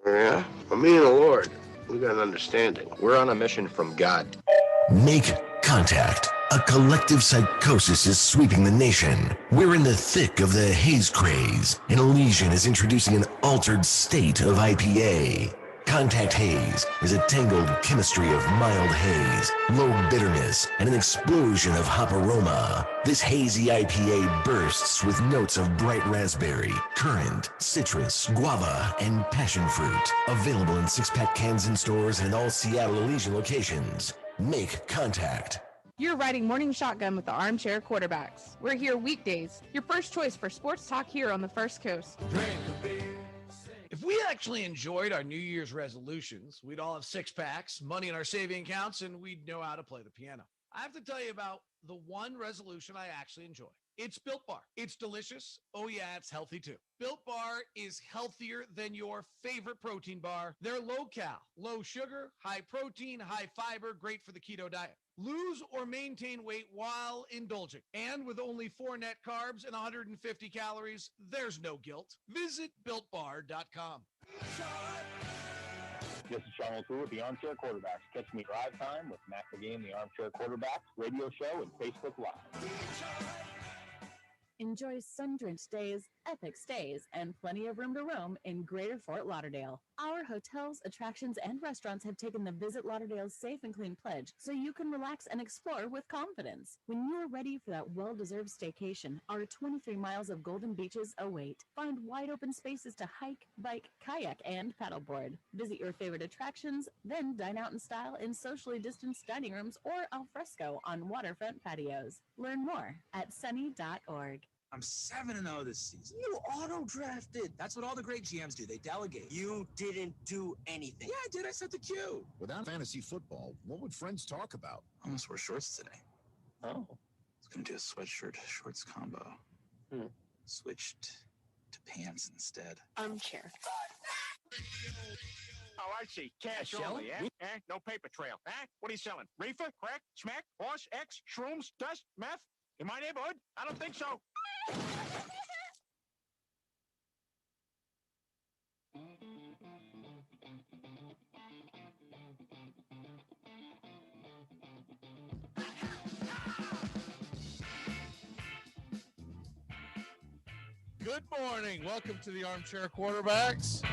Yeah? Well, me and the Lord, we got an understanding. We're on a mission from God. Make contact. A collective psychosis is sweeping the nation. We're in the thick of the haze craze, and Elysian is introducing an altered state of IPA. Contact Haze is a tangled chemistry of mild haze, low bitterness, and an explosion of hop aroma. This hazy IPA bursts with notes of bright raspberry, currant, citrus, guava, and passion fruit. Available in 6-pack cans in stores and all Seattle Elysian locations. Make contact. You're riding Morning Shotgun with the Armchair Quarterbacks. We're here weekdays, your first choice for sports talk here on the First Coast. If we actually enjoyed our New Year's resolutions, we'd all have 6-packs, money in our saving accounts, and we'd know how to play the piano. I have to tell you about the one resolution I actually enjoy. It's Built Bar. It's delicious. Oh, yeah, it's healthy, too. Built Bar is healthier than your favorite protein bar. They're low-cal, low sugar, high protein, high fiber, great for the keto diet. Lose or maintain weight while indulging. And with only 4 net carbs and 150 calories, there's no guilt. Visit BuiltBar.com. This is Sean O'Toole with the Armchair Quarterbacks. Catch me drive time with Mac McGee and the Armchair Quarterbacks radio show and Facebook Live. Enjoy sun-drenched days, epic stays, and plenty of room to roam in Greater Fort Lauderdale. Our hotels, attractions, and restaurants have taken the Visit Lauderdale's Safe and Clean pledge, so you can relax and explore with confidence. When you're ready for that well-deserved staycation, our 23 miles of golden beaches await. Find wide-open spaces to hike, bike, kayak, and paddleboard. Visit your favorite attractions, then dine out in style in socially distanced dining rooms or al fresco on waterfront patios. Learn more at sunny.org. I'm 7-0 this season. You auto-drafted. That's what all the great GMs do. They delegate. You didn't do anything. Yeah, I did. I set the cue. Without fantasy football, what would friends talk about? I almost wore shorts today. Oh. I was going to do a sweatshirt shorts combo. Switched to pants instead. Armchair. Oh, I see. Cash only, eh? No paper trail, eh? What are you selling? Reefer, crack, smack, horse, X, shrooms, dust, meth? In my neighborhood? I don't think so. Good morning. Welcome to the Armchair Quarterbacks.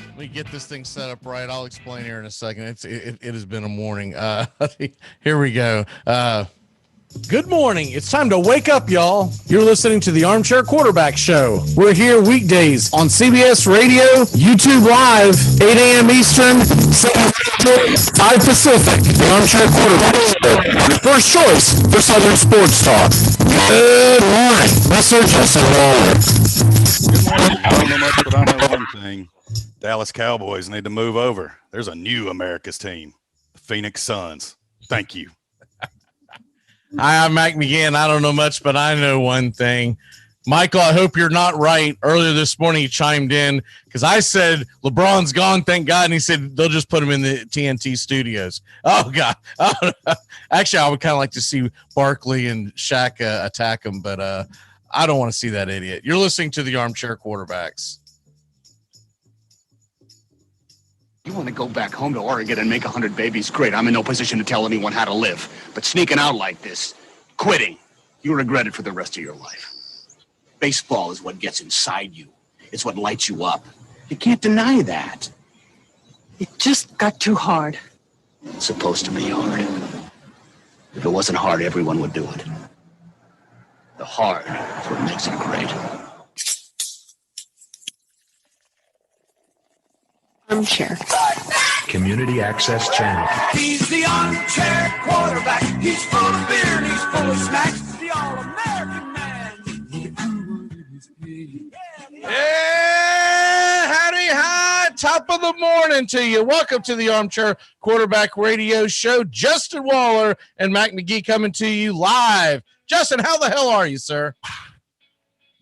Let me get this thing set up right. I'll explain here in a second. It has been a morning. Here we go. Good morning. It's time to wake up, y'all. You're listening to the Armchair Quarterback Show. We're here weekdays on CBS Radio, YouTube Live, 8 a.m. Eastern, 5 Pacific. The Armchair Quarterback Show. Your first choice for Southern Sports Talk. Good morning. Mr. Justin Waller. Good morning. I don't know much, but I know one thing. Dallas Cowboys need to move over. There's a new America's team, the Phoenix Suns. Thank you. Hi, I'm Mac McGee. I don't know much, but I know one thing. Michael, I hope you're not right. Earlier this morning, he chimed in because I said LeBron's gone, thank God. And he said they'll just put him in the TNT studios. Oh, God. Actually, I would kind of like to see Barkley and Shaq attack him, but I don't want to see that idiot. You're listening to the Armchair Quarterbacks. You want to go back home to Oregon and make 100 babies? Great. I'm in no position to tell anyone how to live. But sneaking out like this, quitting, you'll regret it for the rest of your life. Baseball is what gets inside you. It's what lights you up. You can't deny that. It just got too hard. It's supposed to be hard. If it wasn't hard, everyone would do it. The hard is what makes it great. Armchair. Community Access Channel. He's the armchair quarterback. He's full of beer and he's full of snacks. The all-American man. Yeah, howdy, hi, top of the morning to you. Welcome to the Armchair Quarterback Radio Show. Justin Waller and Mac McGee coming to you live. Justin, how the hell are you, sir?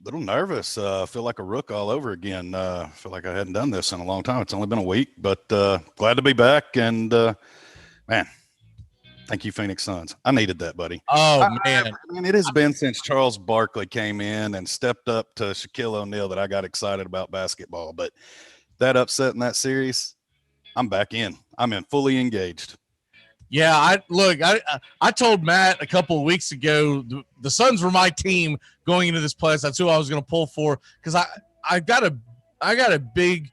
Little nervous. Feel like a rook all over again. Feel like I hadn't done this in a long time. It's only been a week, but glad to be back. And man, Thank you, Phoenix Suns. I needed that, buddy. Oh, man. I mean, it has been since Charles Barkley came in and stepped up to Shaquille O'Neal that I got excited about basketball. But that upset in that series, I'm back in. I'm in fully engaged. Yeah, I told Matt a couple of weeks ago the Suns were my team going into this place. That's who I was going to pull for because I got a big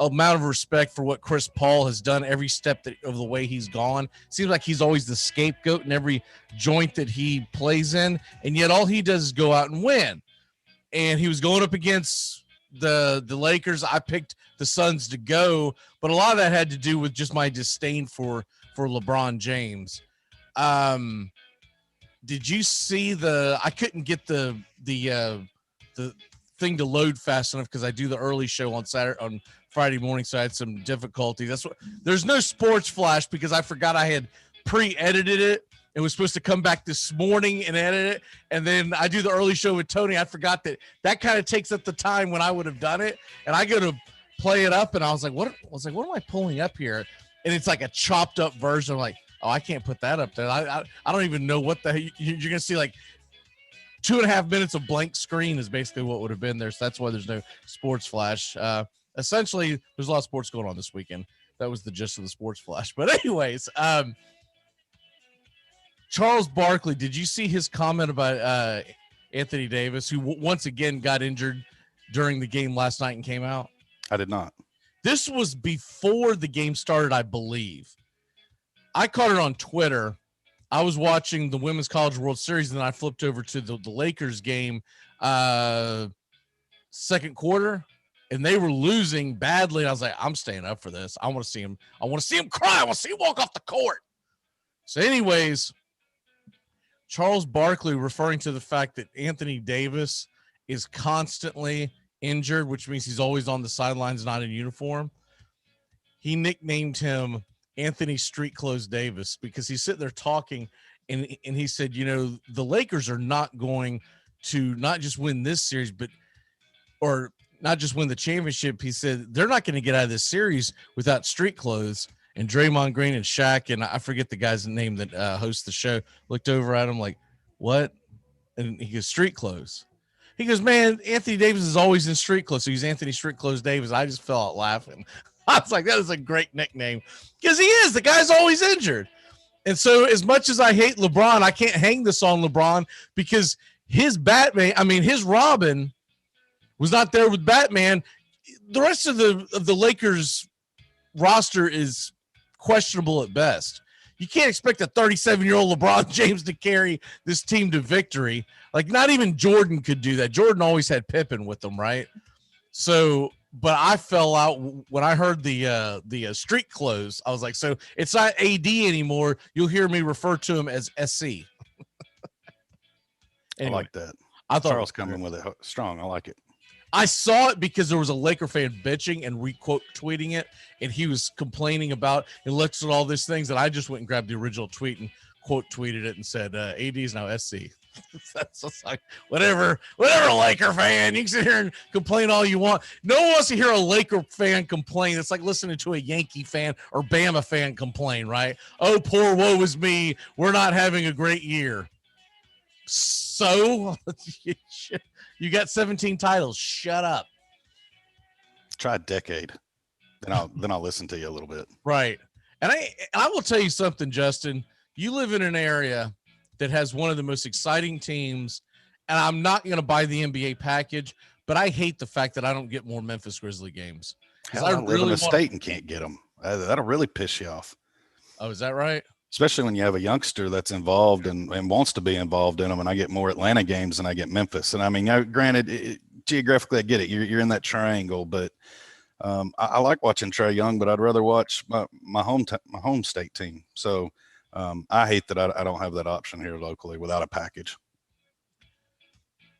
amount of respect for what Chris Paul has done every step of the way he's gone. Seems like he's always the scapegoat in every joint that he plays in, and yet all he does is go out and win. And he was going up against the Lakers. I picked the Suns to go, but a lot of that had to do with just my disdain for LeBron James. Did you see I couldn't get the thing to load fast enough because I do the early show on Friday morning, so I had some difficulty. There's no sports flash because I forgot I had pre-edited it. It was supposed to come back this morning and edit it, and then I do the early show with Tony. I forgot that kind of takes up the time when I would have done it, and I go to play it up, and I was like, what am I pulling up here? And it's like a chopped up version. I'm like, oh, I can't put that up there. I don't even know what you're gonna see. Like 2.5 minutes of blank screen is basically what would have been there. So that's why there's no sports flash. Essentially, there's a lot of sports going on this weekend. That was the gist of the sports flash. But anyways, Charles Barkley, did you see his comment about Anthony Davis, who once again got injured during the game last night and came out? I did not. This was before the game started, I believe. I caught it on Twitter. I was watching the Women's College World Series, and then I flipped over to the Lakers game second quarter, and they were losing badly. And I was like, I'm staying up for this. I want to see him. I want to see him cry. I want to see him walk off the court. So anyways, Charles Barkley referring to the fact that Anthony Davis is constantly injured, which means he's always on the sidelines, not in uniform. He nicknamed him Anthony Street Clothes Davis because he's sitting there talking, and he said, the Lakers are not going to not just win this series, or not just win the championship. He said they're not going to get out of this series without street clothes. And Draymond Green and Shaq, and I forget the guy's name that hosts the show, looked over at him like, what? And he goes, street clothes. He goes, man, Anthony Davis is always in street clothes. So he's Anthony Street Clothes Davis. I just fell out laughing. I was like, that is a great nickname because he is. The guy's always injured. And so as much as I hate LeBron, I can't hang this on LeBron because his Robin was not there with Batman. The rest of the Lakers roster is questionable at best. You can't expect a 37-year-old LeBron James to carry this team to victory. Like, not even Jordan could do that. Jordan always had Pippen with them, right? So, but I fell out when I heard the street clothes. I was like, so it's not AD anymore. You'll hear me refer to him as SC. Anyway, I like that. I thought Charles coming with it strong. I like it. I saw it because there was a Laker fan bitching and re-quote tweeting it, and he was complaining about and looks at all these things, and I just went and grabbed the original tweet and quote tweeted it and said, AD is now SC. That's just like, whatever, Laker fan. You can sit here and complain all you want. No one wants to hear a Laker fan complain. It's like listening to a Yankee fan or Bama fan complain, right? Oh, poor woe is me. We're not having a great year. So you got 17 titles. Shut up. Try a decade. Then I'll listen to you a little bit. Right. And I will tell you something, Justin. You live in an area that has one of the most exciting teams, and I'm not going to buy the NBA package, but I hate the fact that I don't get more Memphis Grizzly games. Hell, I live in a state and can't get them. That'll really piss you off. Oh, is that right? Especially when you have a youngster that's involved and wants to be involved in them, and I get more Atlanta games than I get Memphis. And I mean, granted, geographically, I get it. You're in that triangle, but I like watching Trae Young, but I'd rather watch my home state team. So I hate that I don't have that option here locally without a package.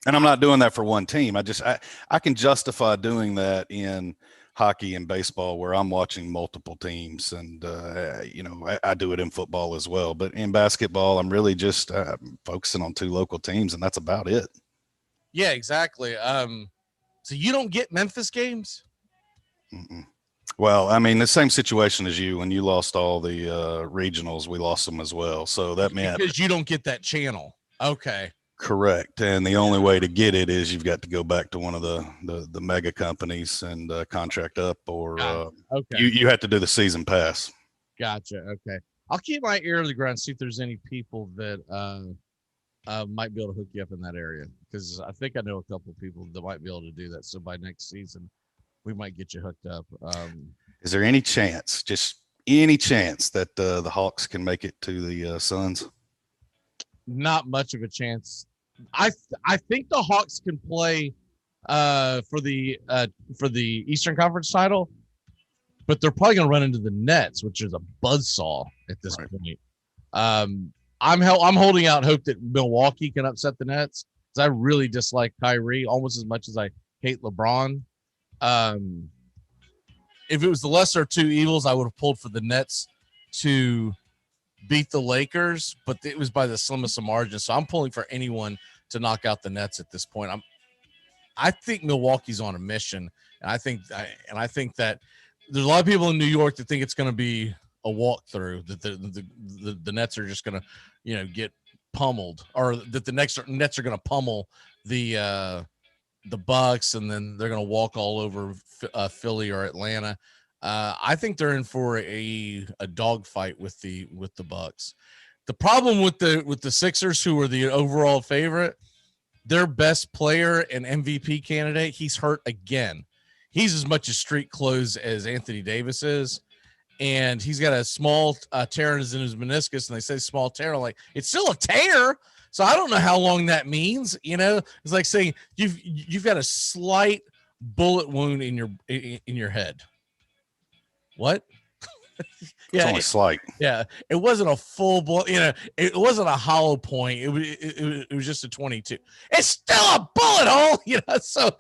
And I'm not doing that for one team. I can justify doing that in hockey and baseball where I'm watching multiple teams, and I do it in football as well. But in basketball, I'm really just focusing on two local teams, and that's about it. Yeah, exactly. So you don't get Memphis games? Mm-mm. Well, I mean, the same situation as you. When you lost all the regionals, we lost them as well. So that meant because you don't get that channel. Okay. Correct. And the only way to get it is you've got to go back to one of the mega companies and contract up, or okay. you have to do the season pass. Gotcha. Okay. I'll keep my ear to the ground, see if there's any people that might be able to hook you up in that area, because I think I know a couple of people that might be able to do that. So by next season, we might get you hooked up. Is there any chance, just any chance, that the Hawks can make it to the Suns? Not much of a chance. I think the Hawks can play for the Eastern Conference title, but they're probably going to run into the Nets, which is a buzzsaw at this point. I'm holding out hope that Milwaukee can upset the Nets, because I really dislike Kyrie almost as much as I hate LeBron. If it was the lesser of two evils, I would have pulled for the Nets to beat the Lakers, but it was by the slimmest of margins. So I'm pulling for anyone to knock out the Nets at this point. I think Milwaukee's on a mission, and I think that there's a lot of people in New York that think it's going to be a walkthrough, that the Nets are just going to, get pummeled, or that the Nets are going to pummel the Bucks, and then they're going to walk all over Philly or Atlanta. I think they're in for a dogfight with the Bucks. The problem with the Sixers, who are the overall favorite, their best player and MVP candidate, he's hurt again. He's as much as street clothes as Anthony Davis is, and he's got a small tear in his meniscus, and they say small tear, like it's still a tear. So I don't know how long that means. It's like saying you've got a slight bullet wound in your head. What? It's only slight. Yeah, it wasn't a full blown. It wasn't a hollow point. It was just a 22. It's still a bullet hole. So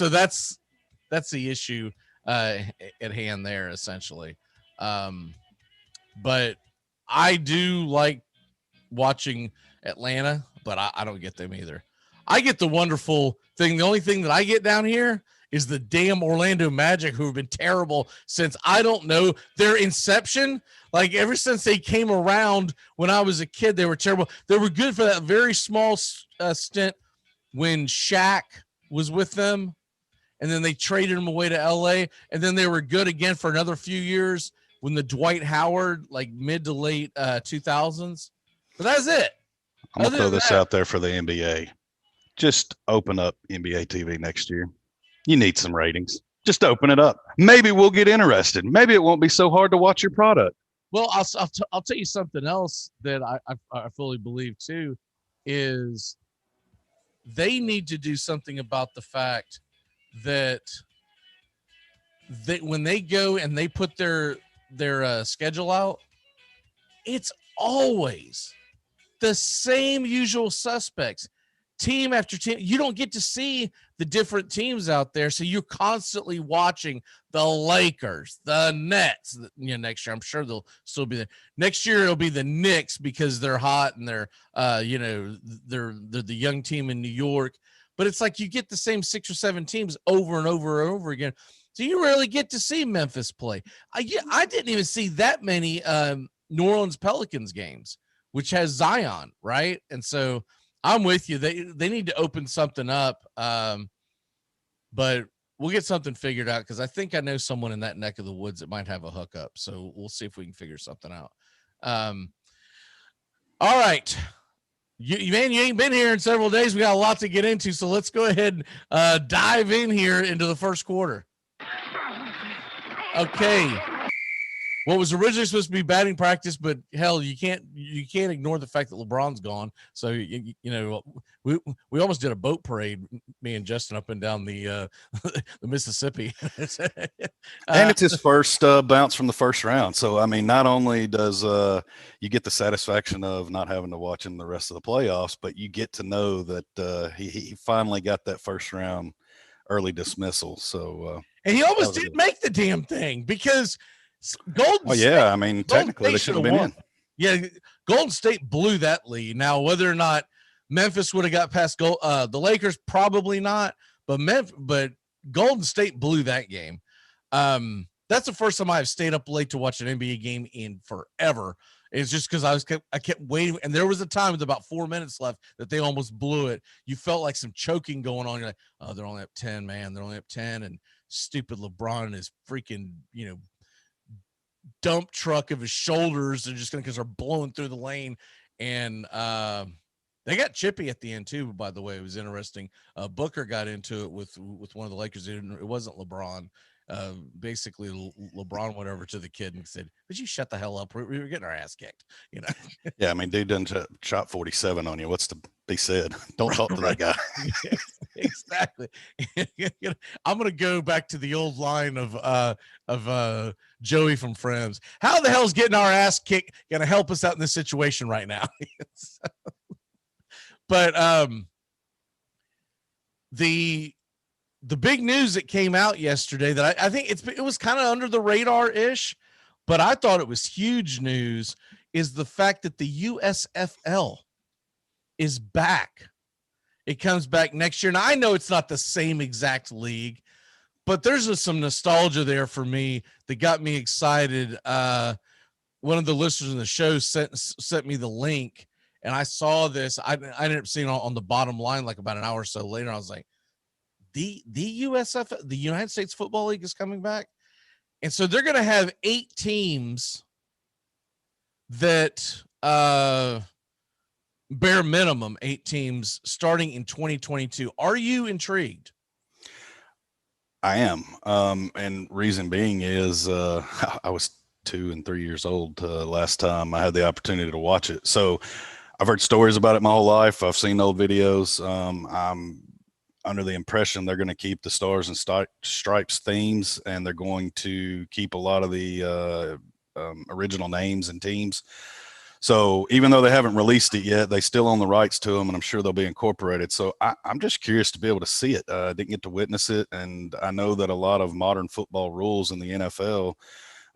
that's the issue at hand there, essentially. But I do like watching Atlanta, but I don't get them either. I get the wonderful thing. The only thing that I get down here is the damn Orlando Magic, who have been terrible since, I don't know, their inception. Like, ever since they came around when I was a kid, they were terrible. They were good for that very small stint when Shaq was with them, and then they traded him away to LA, and then they were good again for another few years when the Dwight Howard, like mid to late 2000s. But that's it. I'm going to throw this out there for the NBA. Just open up NBA TV next year. You need some ratings. Just open it up. Maybe we'll get interested. Maybe it won't be so hard to watch your product. Well, I'll tell you something else that I fully believe too, is they need to do something about the fact that when they go and they put their schedule out, it's always the same usual suspects, team after team. You don't get to see the different teams out there, so you're constantly watching the Lakers, the Nets. Next year I'm sure they'll still be there. Next year it'll be the Knicks, because they're hot and they're they're the young team in New York. But it's like you get the same 6 or 7 teams over and over and over again, so you rarely get to see Memphis play. I didn't even see that many New Orleans Pelicans games, which has Zion, right? And so I'm with you. They need to open something up, but we'll get something figured out, because I think I know someone in that neck of the woods that might have a hookup. So we'll see if we can figure something out. All right. You ain't been here in several days. We got a lot to get into, so let's go ahead and dive in here into the first quarter. Okay. What was originally supposed to be batting practice, but hell, you can't ignore the fact that LeBron's gone. So we almost did a boat parade, me and Justin, up and down the Mississippi. And it's his first bounce from the first round. So I mean, not only does you get the satisfaction of not having to watch him the rest of the playoffs, but you get to know that he finally got that first round early dismissal. So and he almost didn't make the damn thing, because Golden State, I mean, technically they should have been in. Yeah, Golden State blew that lead. Now, whether or not Memphis would have got past the Lakers, probably not. But Golden State blew that game. That's the first time I've stayed up late to watch an NBA game in forever. It's just because I kept waiting, and there was a time with about 4 minutes left that they almost blew it. You felt like some choking going on. You're like, oh, they're only up 10, man. They're only up 10, and stupid LeBron and his freaking, dump truck of his shoulders. They're just going to, because they're blowing through the lane. And they got chippy at the end too, by the way. It was interesting. Booker got into it with one of the Lakers. It wasn't LeBron. Basically LeBron went over to the kid and said, would you shut the hell up? We were getting our ass kicked, Yeah, I mean, dude done shot 47 on you. What's to be said? Don't talk to that guy. Exactly. I'm gonna go back to the old line of Joey from Friends. How the hell's getting our ass kicked gonna help us out in this situation right now? But the big news that came out yesterday that I think it was kind of under the radar-ish, but I thought it was huge news, is the fact that the USFL is back. It comes back next year. And I know it's not the same exact league, but there's some nostalgia there for me that got me excited. One of the listeners in the show sent me the link, and I saw this. I ended up seeing it on the bottom line like about an hour or so later. I was like, the USFL, the United States Football League, is coming back. And so they're going to have 8 teams that bare minimum 8 teams starting in 2022. Are you intrigued? I am. And reason being is I was 2 and 3 years old last time I had the opportunity to watch it. So I've heard stories about it my whole life. I've seen old videos. I'm under the impression they're going to keep the Stars and Stripes themes, and they're going to keep a lot of the original names and teams. So even though they haven't released it yet, they still own the rights to them, and I'm sure they'll be incorporated. So I'm just curious to be able to see it. I didn't get to witness it, and I know that a lot of modern football rules in the NFL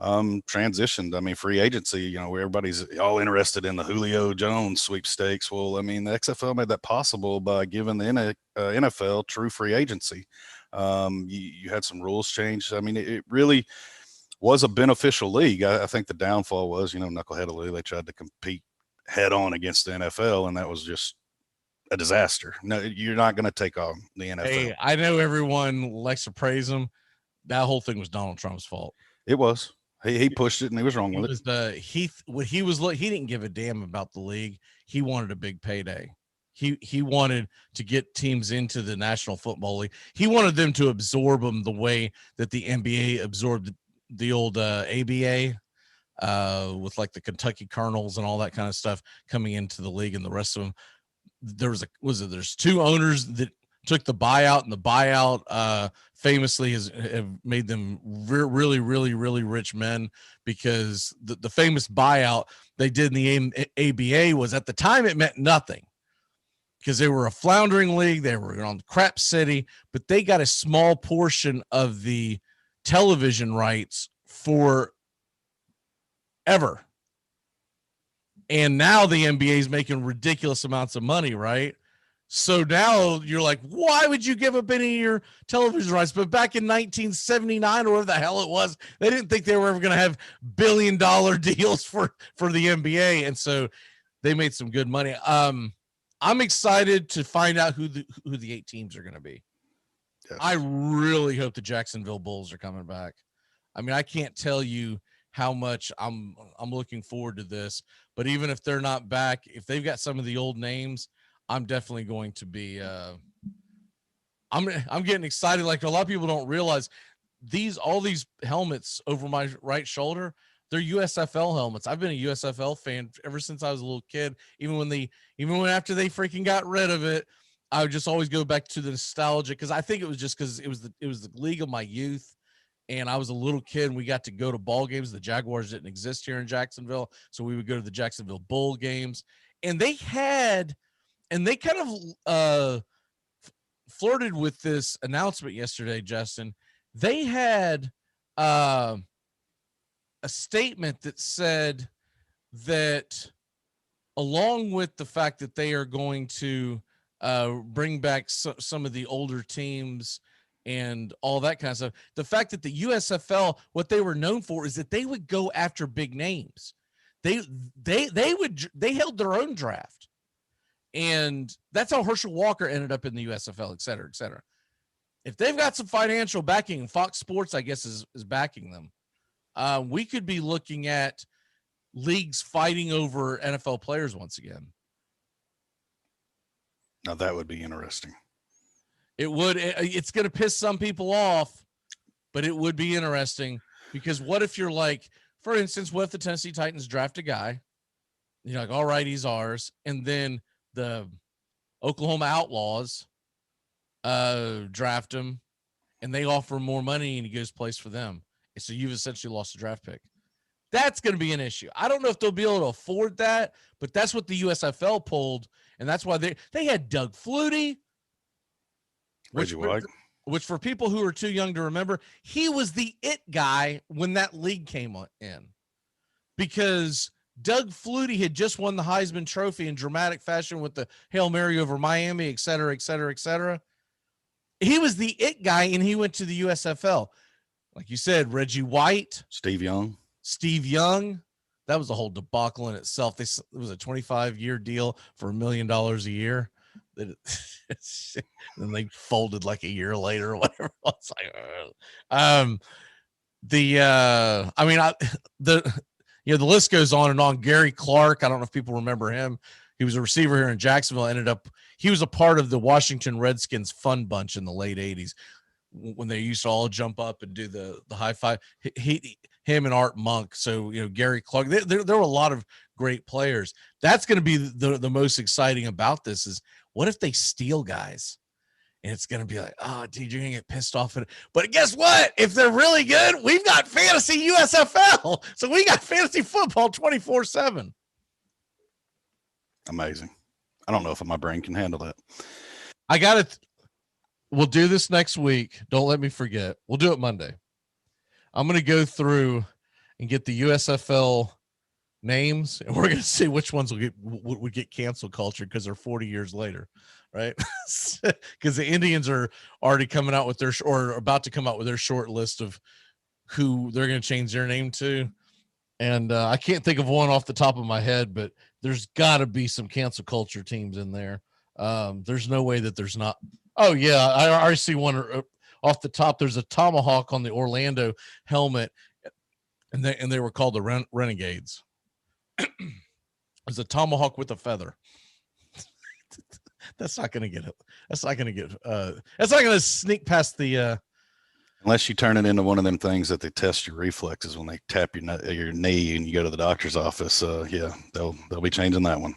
transitioned. I mean, free agency, where everybody's all interested in the Julio Jones sweepstakes. Well, I mean, the XFL made that possible by giving the NFL true free agency. You had some rules changed. I mean, it really was a beneficial league. I think the downfall was, knuckleheadedly, they tried to compete head on against the NFL, and that was just a disaster. No, you're not going to take on the NFL. Hey, I know everyone likes to praise him. That whole thing was Donald Trump's fault. It was. He pushed it, and he was wrong with it. He didn't give a damn about the league. He wanted a big payday. He wanted to get teams into the National Football League. He wanted them to absorb them the way that the NBA absorbed the old ABA with like the Kentucky Colonels and all that kind of stuff coming into the league, and the rest of them. There's 2 owners that took the buyout, and the buyout famously have made them really, really, really rich men, because the famous buyout they did in the ABA was, at the time, it meant nothing because they were a floundering league. They were on crap city, but they got a small portion of the television rights for ever. And now the NBA is making ridiculous amounts of money, right? So now you're like, why would you give up any of your television rights? But back in 1979 or whatever the hell it was, they didn't think they were ever going to have billion-dollar deals for the NBA. And so they made some good money. I'm excited to find out who the 8 teams are going to be. Yes. I really hope the Jacksonville Bulls are coming back. I mean, I can't tell you how much I'm looking forward to this, but even if they're not back, if they've got some of the old names, I'm definitely going to be I'm getting excited. Like, a lot of people don't realize all these helmets over my right shoulder, they're USFL helmets. I've been a USFL fan ever since I was a little kid. Even when after they freaking got rid of it, I would just always go back to the nostalgia, because I think it was just because it was the league of my youth. And I was a little kid, and we got to go to ball games. The Jaguars didn't exist here in Jacksonville, so we would go to the Jacksonville Bowl games. And they kind of flirted with this announcement yesterday, Justin. They had a statement that said that, along with the fact that they are going to bring back some of the older teams and all that kind of stuff. The fact that the USFL, what they were known for is that they would go after big names. They held their own draft. And that's how Herschel Walker ended up in the USFL, et cetera, et cetera. If they've got some financial backing, and Fox Sports, I guess, is backing them, we could be looking at leagues fighting over NFL players once again. Now, that would be interesting. It would. It's going to piss some people off, but it would be interesting because what if you're like, for instance, what if the Tennessee Titans draft a guy? You're like, all right, he's ours. And then the Oklahoma Outlaws draft him and they offer him more money and he goes plays for them. And so you've essentially lost a draft pick. That's going to be an issue. I don't know if they'll be able to afford that, but that's what the USFL pulled. And that's why they had Doug Flutie, which for people who are too young to remember, he was the it guy when that league came in, because Doug Flutie had just won the Heisman Trophy in dramatic fashion with the Hail Mary over Miami, et cetera, et cetera, et cetera. He was the it guy, and he went to the USFL. Like you said, Reggie White. Steve Young. That was a whole debacle in itself. It was a 25-year deal for $1 million a year. Then they folded like a year later or whatever. It's like, the list goes on and on. Gary Clark, I don't know if people remember him. He was a receiver here in Jacksonville. He was a part of the Washington Redskins fun bunch in the late 80s when they used to all jump up and do the high five. Him and Art Monk. So, Gary Clark, there were a lot of great players. That's going to be the most exciting about this is what if they steal guys? And it's going to be like, oh, dude, you're going to get pissed off at it. But guess what? If they're really good, we've got fantasy USFL. So we got fantasy football 24/7. Amazing. I don't know if my brain can handle that. I got it. We'll do this next week. Don't let me forget. We'll do it Monday. I'm going to go through and get the USFL names, and we're going to see which ones would get cancel culture because they're 40 years later, right? Because the Indians are already coming out with or about to come out with their short list of who they're going to change their name to. And I can't think of one off the top of my head, but there's got to be some cancel culture teams in there. There's no way that there's not. Oh, yeah, I already see one off the top. There's a tomahawk on the Orlando helmet, and they were called the Renegades. It's a tomahawk with a feather. That's not going to sneak past the unless you turn it into one of them things that they test your reflexes when they tap your knee and you go to the doctor's office. Yeah, they'll be changing that one.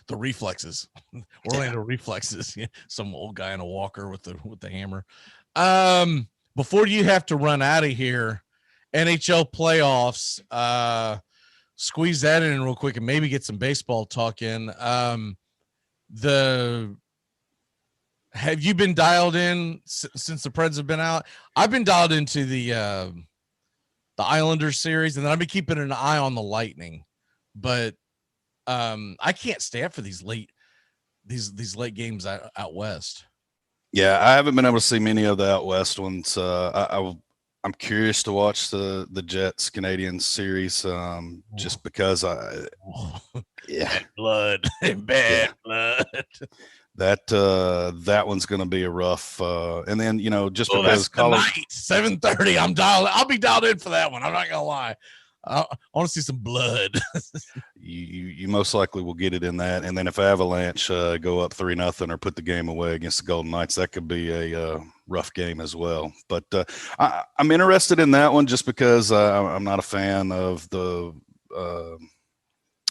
The reflexes, Orlando reflexes. Yeah, some old guy in a walker with the hammer. Before you have to run out of here, NHL playoffs. Squeeze that in real quick and maybe get some baseball talk in. Have you been dialed in since the Preds have been out? I've been dialed into the Islanders series, and then I've been keeping an eye on the Lightning, but I can't stand for these late late games out west. Yeah, I haven't been able to see many of the out west ones. I'm curious to watch the Jets Canadiens series, just because bad blood. That one's going to be a rough. And then just because college 7:30, I'll be dialed in for that one. I'm not gonna lie. I want to see some blood. you most likely will get it in that. And then if Avalanche go up 3-0 or put the game away against the Golden Knights, that could be a rough game as well. But I'm interested in that one just because I'm not a fan of the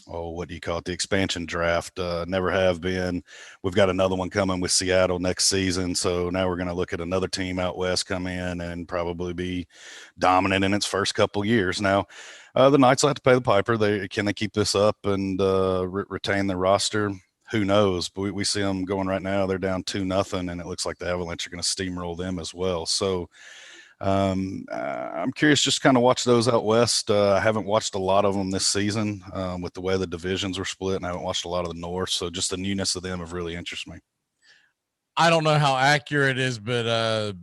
what do you call it? The expansion draft. Never have been. We've got another one coming with Seattle next season. So now we're going to look at another team out west come in and probably be dominant in its first couple years. Now, the Knights will have to pay the piper. Can they keep this up and retain their roster? Who knows? But we see them going right now. They're down 2-0, and it looks like the Avalanche are going to steamroll them as well. So I'm curious, just kind of watch those out west. I haven't watched a lot of them this season with the way the divisions were split, and I haven't watched a lot of the North. So just the newness of them have really interested me. I don't know how accurate it is, but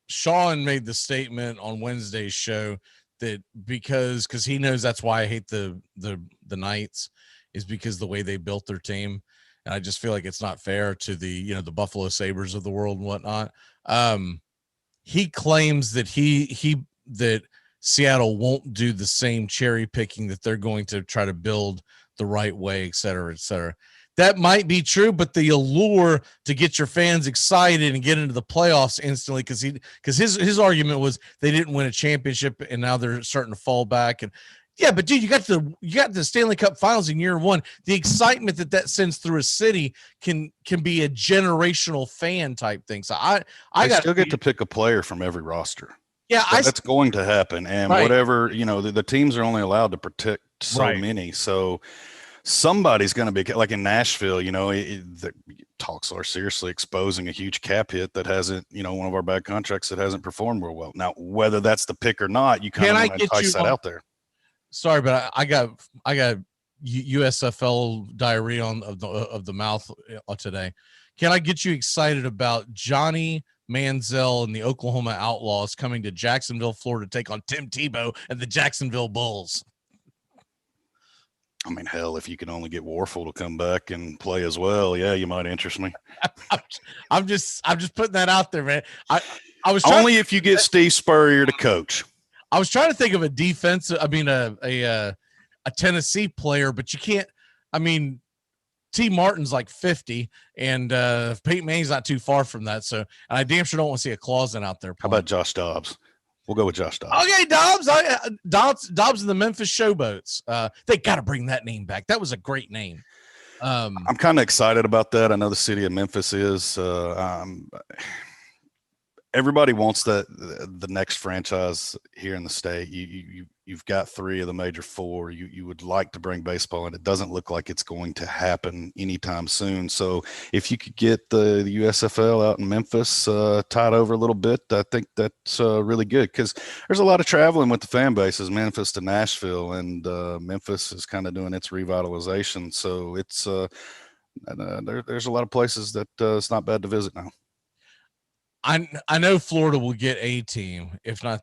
Sean made the statement on Wednesday's show that because he knows that's why I hate the Knights is because the way they built their team. And I just feel like it's not fair to the Buffalo Sabres of the world and whatnot. He claims that that Seattle won't do the same cherry picking, that they're going to try to build the right way, et cetera, et cetera. That might be true, but the allure to get your fans excited and get into the playoffs instantly, because his argument was they didn't win a championship and now they're starting to fall back. And yeah, but dude, you got the Stanley Cup Finals in year one. The excitement that sends through a city can be a generational fan type thing. So I still get to pick a player from every roster. Yeah, that's going to happen, and right. Whatever the teams are only allowed to protect so many. So somebody's going to be like in Nashville. The talks are seriously exposing a huge cap hit that hasn't. One of our bad contracts that hasn't performed real well. Now, whether that's the pick or not, you kind of want to entice that out there. Sorry, but I got USFL diarrhea of the mouth today. Can I get you excited about Johnny Manziel and the Oklahoma Outlaws coming to Jacksonville, Florida, to take on Tim Tebow and the Jacksonville Bulls? I mean, hell, if you can only get Warfel to come back and play as well, yeah, you might interest me. I'm just putting that out there, man. I was only if you get Steve Spurrier to coach. I was trying to think of a defensive, a Tennessee player, but you can't. I mean, T. Martin's like 50, and Peyton Manning's not too far from that. So, and I damn sure don't want to see a Clausen out there playing. How about Josh Dobbs? We'll go with Josh Dobbs. Okay, Dobbs and the Memphis Showboats. They got to bring that name back. That was a great name. I'm kind of excited about that. I know the city of Memphis is. Everybody wants the next franchise here in the state. You've got 3 of the major 4. You would like to bring baseball, and it doesn't look like it's going to happen anytime soon. So if you could get the USFL out in Memphis tied over a little bit, I think that's really good, because there's a lot of traveling with the fan bases, Memphis to Nashville, and Memphis is kind of doing its revitalization. So it's there's a lot of places that it's not bad to visit now. I know Florida will get a team, if not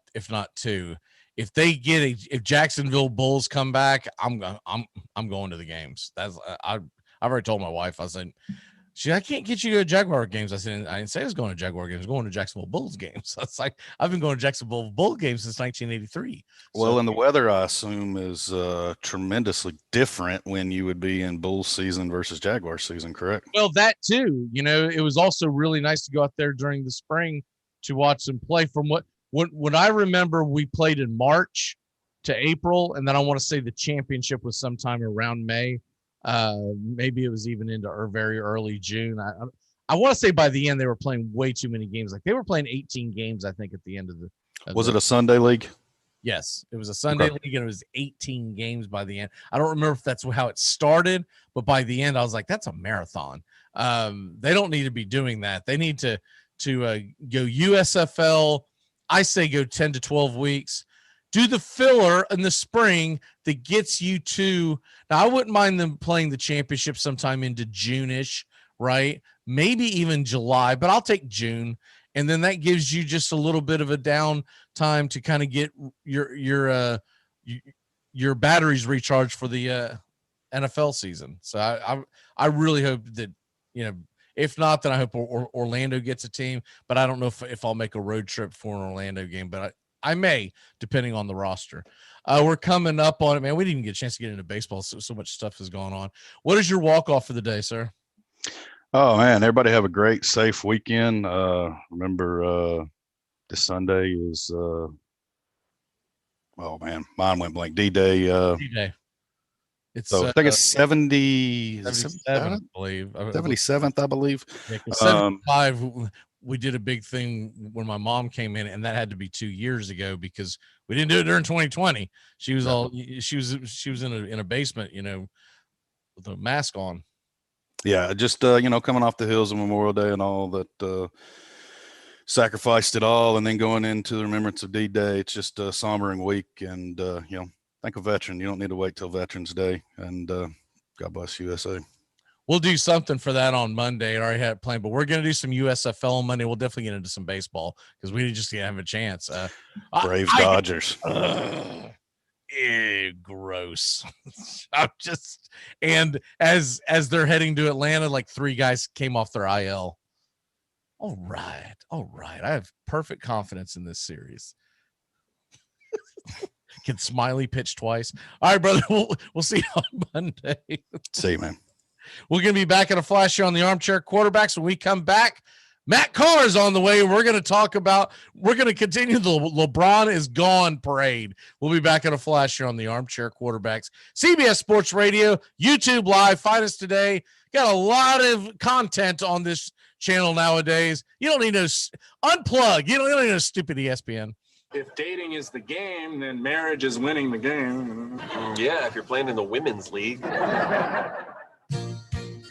2. If they get if Jacksonville Bulls come back, I'm going to the games. That's I've already told my wife. I said, I can't get you to Jaguar games. I said, I didn't say I was going to Jaguar games. I was going to Jacksonville Bulls games. It's like I've been going to Jacksonville Bulls games since 1983. Well, and the weather, I assume, is tremendously different when you would be in Bulls season versus Jaguar season, correct? Well, that too. It was also really nice to go out there during the spring to watch them play. From what I remember, we played in March to April, and then I want to say the championship was sometime around May. Maybe it was even into very early June. I want to say by the end they were playing way too many games. Like they were playing 18 games, I think, at the end of the. Was it a Sunday league? Yes, it was a Sunday league, and it was 18 games by the end. I don't remember if that's how it started, but by the end, I was like, "That's a marathon." They don't need to be doing that. They need to go USFL. I say go 10 to 12 weeks. Do the filler in the spring that gets you to. Now, I wouldn't mind them playing the championship sometime into June-ish, right? Maybe even July, but I'll take June. And then that gives you just a little bit of a down time to kind of get your batteries recharged for the NFL season. So I really hope that, if not, then I hope Orlando gets a team, but I don't know if I'll make a road trip for an Orlando game, but I may, depending on the roster. We're coming up on it, man. We didn't even get a chance to get into baseball. So much stuff is going on. What is your walk-off for the day, sir? Oh, man, everybody have a great, safe weekend. Remember, this Sunday is, mine went blank. D-Day. D-Day. So I think it's 77, I believe. 77th, I believe. Yeah, 75, we did a big thing when my mom came in, and that had to be 2 years ago because we didn't do it during 2020. She was in a basement, with a mask on. Yeah, just coming off the heels of Memorial Day and all that sacrificed it all, and then going into the remembrance of D-Day, it's just a sombering week. And thank a veteran. You don't need to wait till Veterans Day. And God bless USA. We'll do something for that on Monday. I already had it planned, but we're going to do some USFL on Monday. We'll definitely get into some baseball because we just didn't have a chance. Braves, Dodgers. Ew, gross. I'm just, and as they're heading to Atlanta, like 3 guys came off their IL. All right. I have perfect confidence in this series. Can Smiley pitch twice? All right, brother. We'll see you on Monday. See you, man. We're going to be back in a flash here on the Armchair Quarterbacks. When we come back, Matt Carr is on the way. We're going to continue the LeBron is gone parade. We'll be back in a flash here on the Armchair Quarterbacks. CBS Sports Radio, YouTube Live. Find us today. Got a lot of content on this channel nowadays. You don't need no unplug. You don't need no stupid ESPN. If dating is the game, then marriage is winning the game. Yeah, if you're playing in the women's league.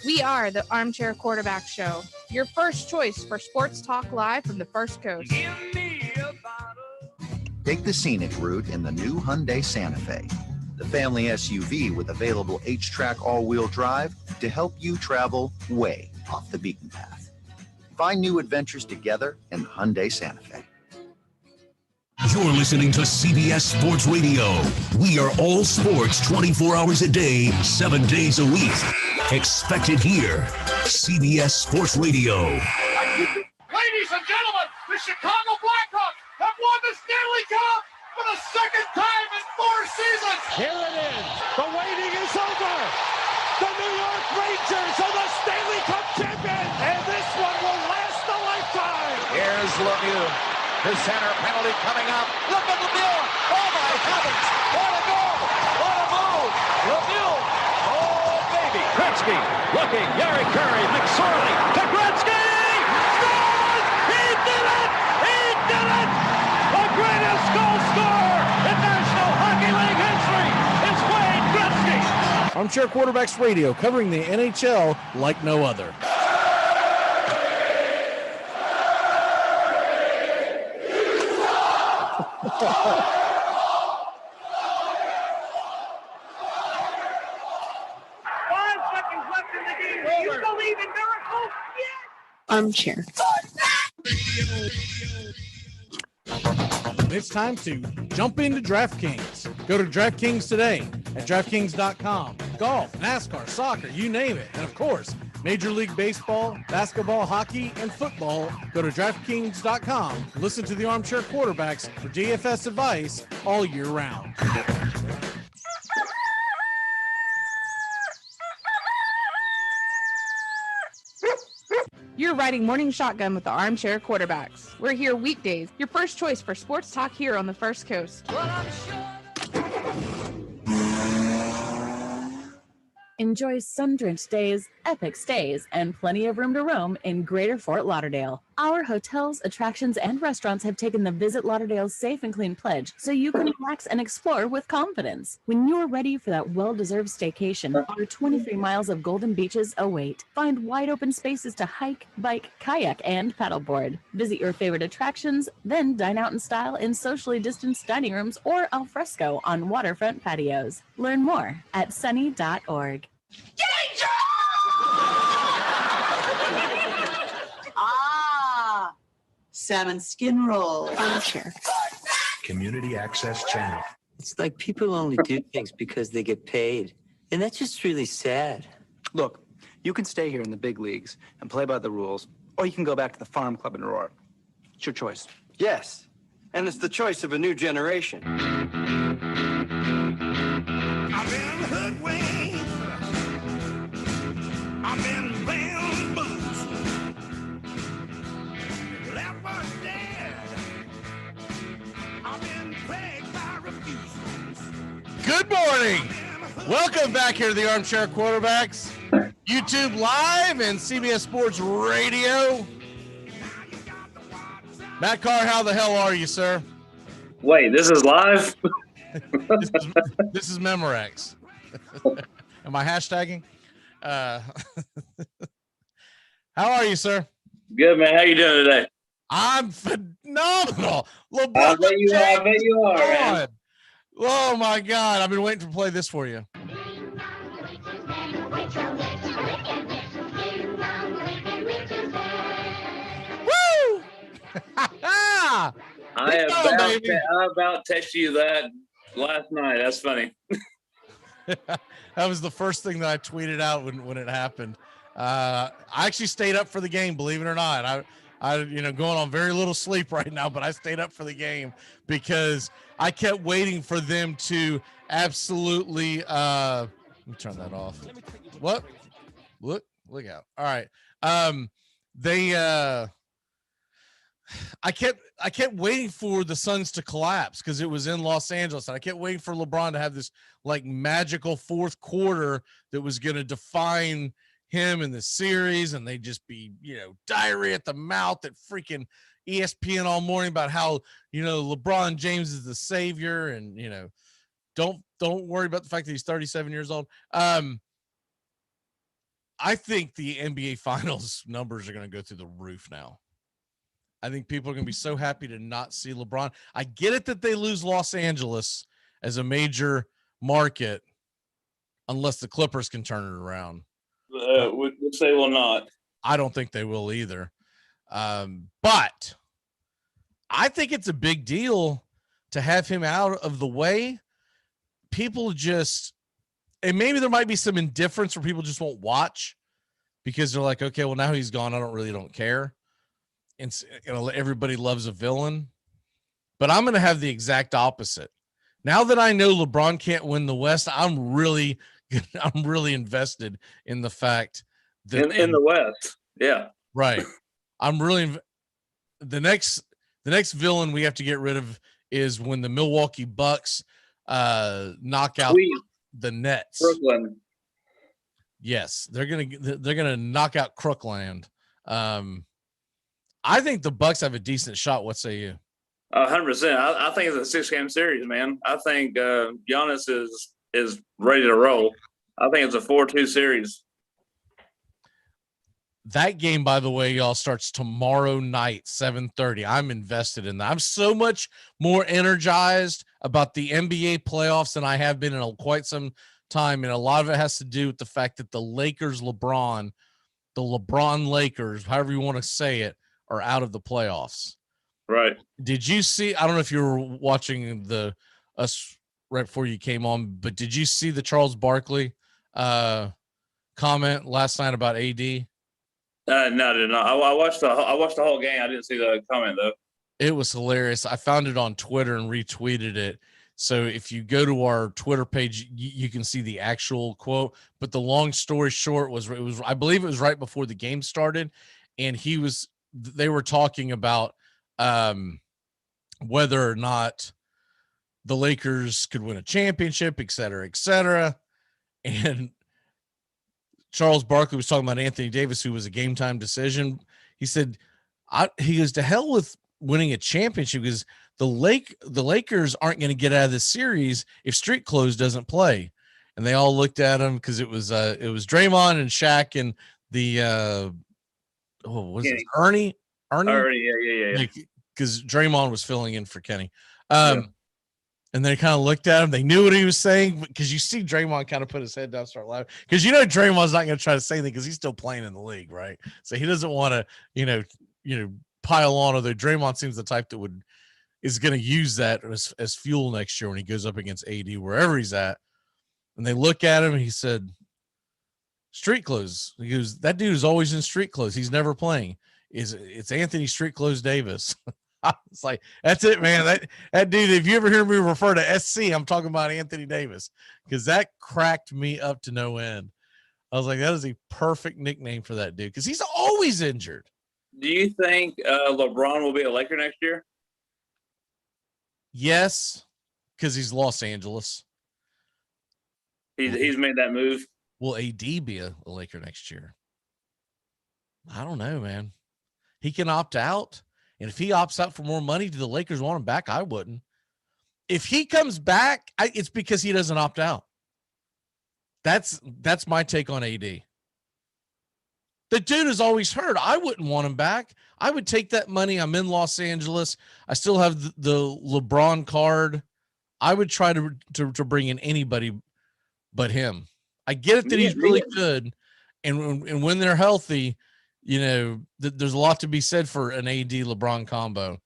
We are the Armchair Quarterback Show, your first choice for sports talk live from the First Coast. Take the scenic route in the new Hyundai Santa Fe, the family SUV with available H-Track all-wheel drive to help you travel way off the beaten path. Find new adventures together in the Hyundai Santa Fe. You're listening to CBS Sports Radio. We are all sports 24 hours a day, 7 days a week. Expect it here. CBS Sports Radio. Ladies and gentlemen, the Chicago Blackhawks have won the Stanley Cup for the second time in 4 seasons. Here it is. The waiting is over. The New York Rangers are the Stanley Cup champions, and this one will last a lifetime. Here's Lemieux. His center penalty coming up. Look at Lemieux. Oh, my heavens. What a goal. What a move. Lemieux. Oh, baby. Gretzky looking. Gary Curry. McSorley. To Gretzky. Scores. He did it. He did it. The greatest goal scorer in National Hockey League history is Wayne Gretzky. Armchair Quarterbacks Radio, covering the NHL like no other. Armchair. It's time to jump into DraftKings. Go to DraftKings today at DraftKings.com. Golf, NASCAR, soccer, you name it. And of course, Major League Baseball, basketball, hockey, and football. Go to DraftKings.com. Listen to the Armchair Quarterbacks for DFS advice all year round. You're riding morning shotgun with the Armchair Quarterbacks. We're here weekdays, your first choice for sports talk here on the First Coast. Enjoy sun-drenched days, epic stays, and plenty of room to roam in Greater Fort Lauderdale. Our hotels, attractions, and restaurants have taken the Visit Lauderdale's Safe and Clean pledge, so you can relax and explore with confidence. When you're ready for that well-deserved staycation, our 23 miles of golden beaches await. Find wide-open spaces to hike, bike, kayak, and paddleboard. Visit your favorite attractions, then dine out in style in socially distanced dining rooms or al fresco on waterfront patios. Learn more at sunny.org. Ah, salmon skin roll. Armchair. Community Access Channel. It's like people only do things because they get paid. And that's just really sad. Look, you can stay here in the big leagues and play by the rules, or you can go back to the farm club and roar. It's your choice. Yes. And it's the choice of a new generation. I've been hoodwinked. I've been bamboozled. Left for dead. I've been plagued by refusals. Good morning. Welcome back here to the Armchair Quarterbacks. YouTube Live and CBS Sports Radio. Matt Carr, how the hell are you, sir? Wait, this is live? This is Memorex. Am I hashtagging? How are you, sir? Good, man. How you doing today? I'm phenomenal. LeBron I bet you are, James. man. Oh my God. I've been waiting to play this for you. Woo! I about texted you that last night. That's funny. That was the first thing that I tweeted out when it happened. I actually stayed up for the game, believe it or not. I going on very little sleep right now, but I stayed up for the game because I kept waiting for them to absolutely let me turn that off. What? Look out. All right. I kept waiting for the Suns to collapse because it was in Los Angeles, and I kept waiting for LeBron to have this like magical fourth quarter that was going to define him in the series, and they'd just be, diarrhea at the mouth at freaking ESPN all morning about how, LeBron James is the savior, and don't worry about the fact that he's 37 years old. I think the NBA Finals numbers are going to go through the roof now. I think people are going to be so happy to not see LeBron. I get it that they lose Los Angeles as a major market unless the Clippers can turn it around. Which they will not. I don't think they will either. But I think it's a big deal to have him out of the way. People just, and maybe there might be some indifference where people just won't watch because they're like, okay, well, now he's gone. I don't care. And everybody loves a villain, but I'm going to have the exact opposite. Now that I know LeBron can't win the West, I'm really invested in the fact that in the West. Yeah. Right. I'm really the next villain we have to get rid of is when the Milwaukee Bucks knock out the Nets. Brooklyn. Yes, they're gonna knock out Crookland. I think the Bucks have a decent shot. What say you? 100%. I think it's a 6-game series, man. I think Giannis is ready to roll. I think it's a 4-2 series. That game, by the way, y'all, starts tomorrow night, 7:30. I'm invested in that. I'm so much more energized about the NBA playoffs than I have been in quite some time, and a lot of it has to do with the fact that the LeBron Lakers, however you want to say it, are out of the playoffs. Right. Did you see, I don't know if you were watching us right before you came on, but did you see the Charles Barkley comment last night about AD? No, I did not. I watched the whole game. I didn't see the comment though. It was hilarious. I found it on Twitter and retweeted it. So if you go to our Twitter page, you can see the actual quote. But the long story short was I believe it was right before the game started, and they were talking about whether or not the Lakers could win a championship, et cetera, and Charles Barkley was talking about Anthony Davis, who was a game time decision. He said, he goes, to hell with winning a championship because the Lakers aren't going to get out of this series if Street Clothes doesn't play. And they all looked at him because it was Draymond and Shaq and the Ernie, yeah. Because Draymond was filling in for Kenny. And they kind of looked at him. They knew what he was saying because you see Draymond kind of put his head down, start laughing. Because Draymond's not going to try to say anything because he's still playing in the league, right? So he doesn't want to, pile on. Although Draymond seems the type that is going to use that as fuel next year when he goes up against AD wherever he's at. And they look at him and he said, "Street Clothes." He goes, "That dude is always in street clothes. He's never playing. It's Anthony Street Clothes Davis." It's like, that's it, man. That dude, if you ever hear me refer to SC, I'm talking about Anthony Davis, because that cracked me up to no end. I was like, that is a perfect nickname for that dude because he's always injured. Do you think LeBron will be a Laker next year? Yes, because he's Los Angeles. He's made that move. Will AD be a Laker next year? I don't know, man. He can opt out. And if he opts out for more money, do the Lakers want him back? I wouldn't. If he comes back, it's because he doesn't opt out. That's my take on AD. The dude is always hurt. I wouldn't want him back. I would take that money. I'm in Los Angeles. I still have the LeBron card. I would try to bring in anybody but him. I get it that he's really good, and when they're healthy, there's a lot to be said for an AD LeBron combo.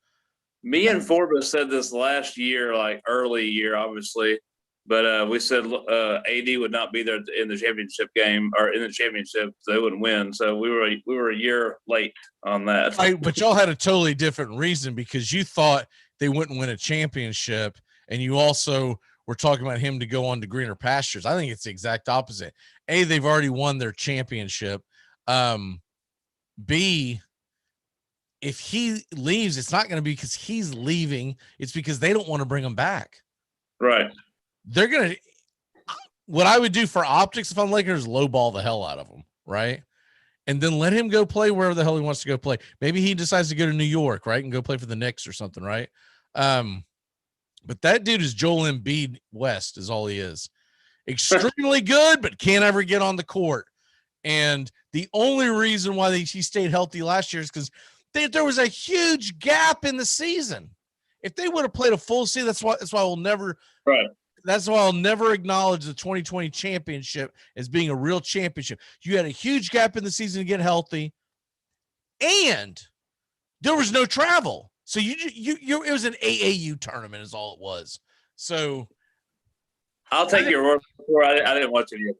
Me and Forbes said this last year, like early year, obviously, but we said AD would not be there in the championship game or in the championship, so they wouldn't win. So we were a year late on that. But y'all had a totally different reason because you thought they wouldn't win a championship, and you also were talking about him to go on to greener pastures. I think it's the exact opposite. A, they've already won their championship. B, if he leaves, it's not going to be because he's leaving. It's because they don't want to bring him back. Right. They're going to – what I would do for optics if I'm Lakers, lowball the hell out of him, right? And then let him go play wherever the hell he wants to go play. Maybe he decides to go to New York, right, and go play for the Knicks or something, right? But that dude is Joel Embiid West is all he is. Extremely good, but can't ever get on the court. And the only reason why he stayed healthy last year is because there was a huge gap in the season. If they would have played a full season, that's why we'll never right. That's why I'll never acknowledge the 2020 championship as being a real championship. You had a huge gap in the season to get healthy, and there was no travel. So it was an AAU tournament is all it was. So I'll take your word for it. I didn't watch it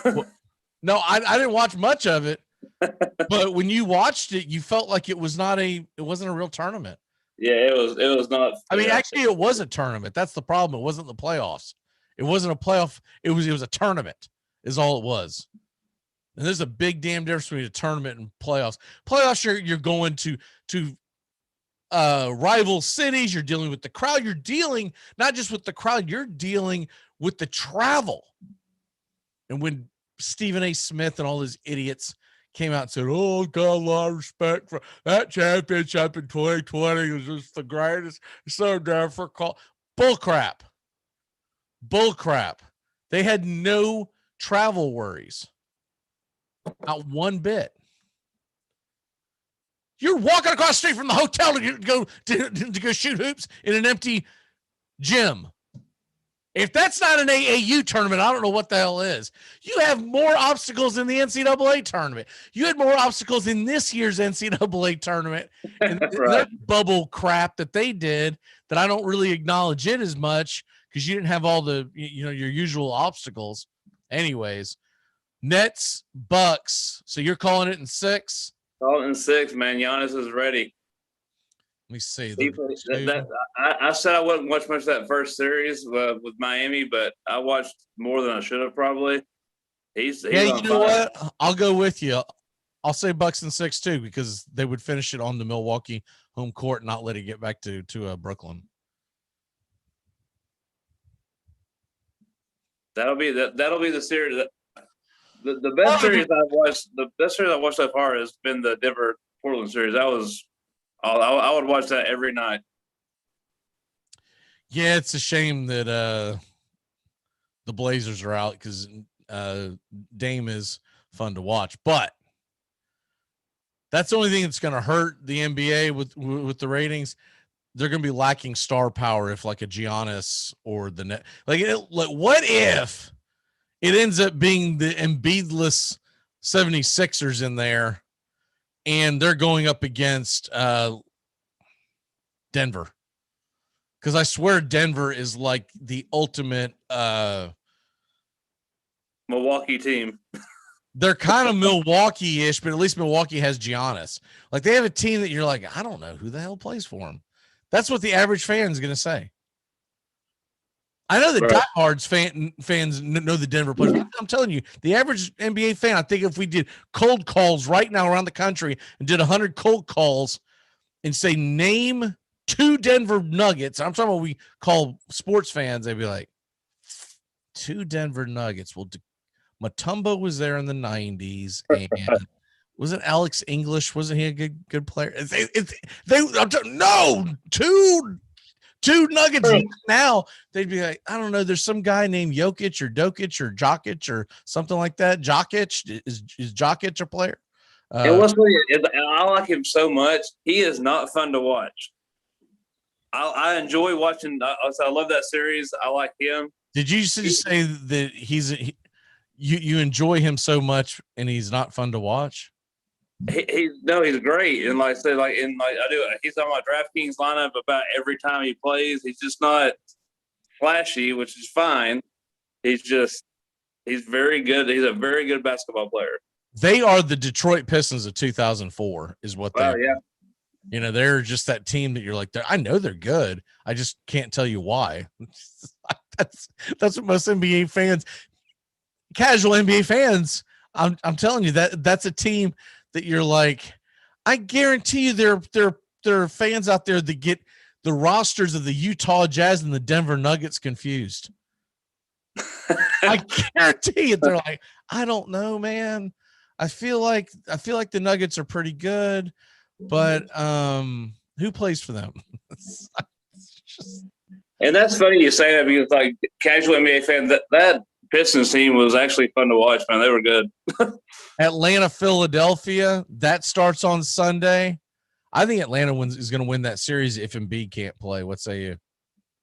yet. No, I didn't watch much of it. But when you watched it, you felt like it wasn't a real tournament. Yeah, it was not. I mean, actually, it was a tournament. That's the problem. It wasn't the playoffs. It wasn't a playoff. It was a tournament is all it was. And there's a big damn difference between a tournament and playoffs. Playoffs, you're going to rival cities. You're dealing with the crowd. You're dealing not just with the crowd. You're dealing with the travel. And when Stephen A. Smith and all those idiots came out and said, "Oh, got a lot of respect for that championship in 2020. It was just the greatest. It's so difficult." Bull crap. They had no travel worries. Not one bit. You're walking across the street from the hotel to go shoot hoops in an empty gym. If that's not an AAU tournament, I don't know what the hell is. You have more obstacles in the NCAA tournament. You had more obstacles in this year's NCAA tournament and that bubble crap that they did that I don't really acknowledge it as much because you didn't have all the your usual obstacles. Anyways, Nets, Bucks. So you're calling it in 6? Calling it in 6, man. Giannis is ready. Let me see. I said I wouldn't watch much of that first series with Miami, but I watched more than I should have probably. He's you know what? I'll go with you. I'll say Bucks in 6 too because they would finish it on the Milwaukee home court and not let it get back to Brooklyn. That'll be the series. The best series I've watched. The best series I've watched so far has been the Denver Portland series. I would watch that every night. Yeah, it's a shame that the Blazers are out because Dame is fun to watch, but that's the only thing that's going to hurt the NBA with the ratings. They're going to be lacking star power if like a Giannis or the net. Like what if it ends up being the Embiidless 76ers in there? And they're going up against Denver. Because I swear Denver is like the ultimate Milwaukee team. They're kind of Milwaukee-ish, but at least Milwaukee has Giannis. Like they have a team that you're like, I don't know who the hell plays for them. That's what the average fan is going to say. I know the diehards fans know the Denver players. I'm telling you, the average NBA fan, I think if we did cold calls right now around the country and did 100 cold calls and say, name 2 Denver Nuggets, I'm talking about we call sports fans, they'd be like, 2 Denver Nuggets. Well, Mutombo was there in the 90s. And wasn't Alex English? Wasn't he a good player? No, two Nuggets now, they'd be like, I don't know. There's some guy named Jokic or Dokic or Jokic or something like that. Jokic is Jokic a player? And what's funny is I like him so much. He is not fun to watch. I enjoy watching. I love that series. I like him. Did you just say that you enjoy him so much and he's not fun to watch? He's great. And like I said, he's on my DraftKings lineup about every time he plays. He's just not flashy, which is fine. He's very good. He's a very good basketball player. They are the Detroit Pistons of 2004 is what they are. Yeah. You know, they're just that team that you're like, I know they're good. I just can't tell you why. That's what most NBA fans, casual NBA fans, I'm telling you that's a team that you're like, I guarantee you there are fans out there that get the rosters of the Utah Jazz and the Denver Nuggets confused. I guarantee it. They're like, I don't know, man. I feel like the Nuggets are pretty good, but who plays for them? And that's funny you say that because like casual NBA fan, that Pistons team was actually fun to watch, man. They were good. Atlanta, Philadelphia, that starts on Sunday. I think Atlanta is going to win that series if Embiid can't play. What say you?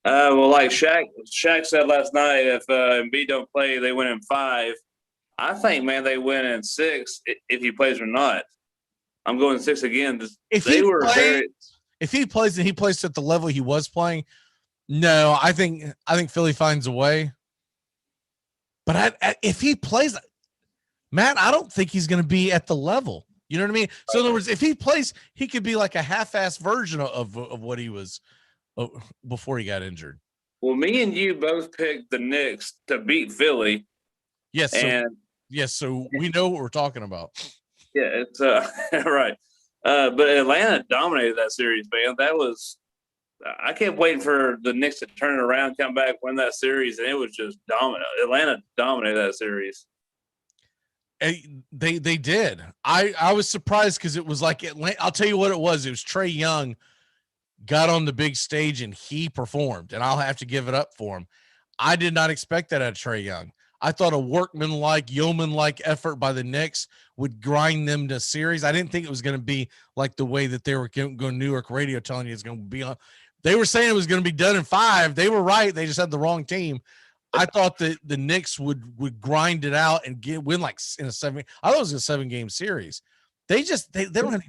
Well, like Shaq said last night, if Embiid don't play, they win in 5. I think, man, they win in 6 if he plays or not. I'm going 6 again. If he plays and he plays at the level he was playing, no, I think Philly finds a way. But if he plays, Matt, I don't think he's going to be at the level. You know what I mean? So in other words, if he plays, he could be like a half-assed version of what he was before he got injured. Well, me and you both picked the Knicks to beat Philly. Yes. So we know what we're talking about. Yeah, it's right. But Atlanta dominated that series, man. I kept waiting for the Knicks to turn it around, come back, win that series, and it was just dominant. Atlanta dominated that series. They did. I was surprised because it was like Atlanta. I'll tell you what it was. It was Trae Young got on the big stage and he performed, and I'll have to give it up for him. I did not expect that out of Trae Young. I thought a workman-like, yeoman-like effort by the Knicks would grind them to series. I didn't think it was going to be like the way that they were going to New York radio telling you it's going to be on. They were saying it was going to be done in 5. They were right. They just had the wrong team. I thought that the Knicks would grind it out and win like in a 7. I thought it was a 7-game series. They don't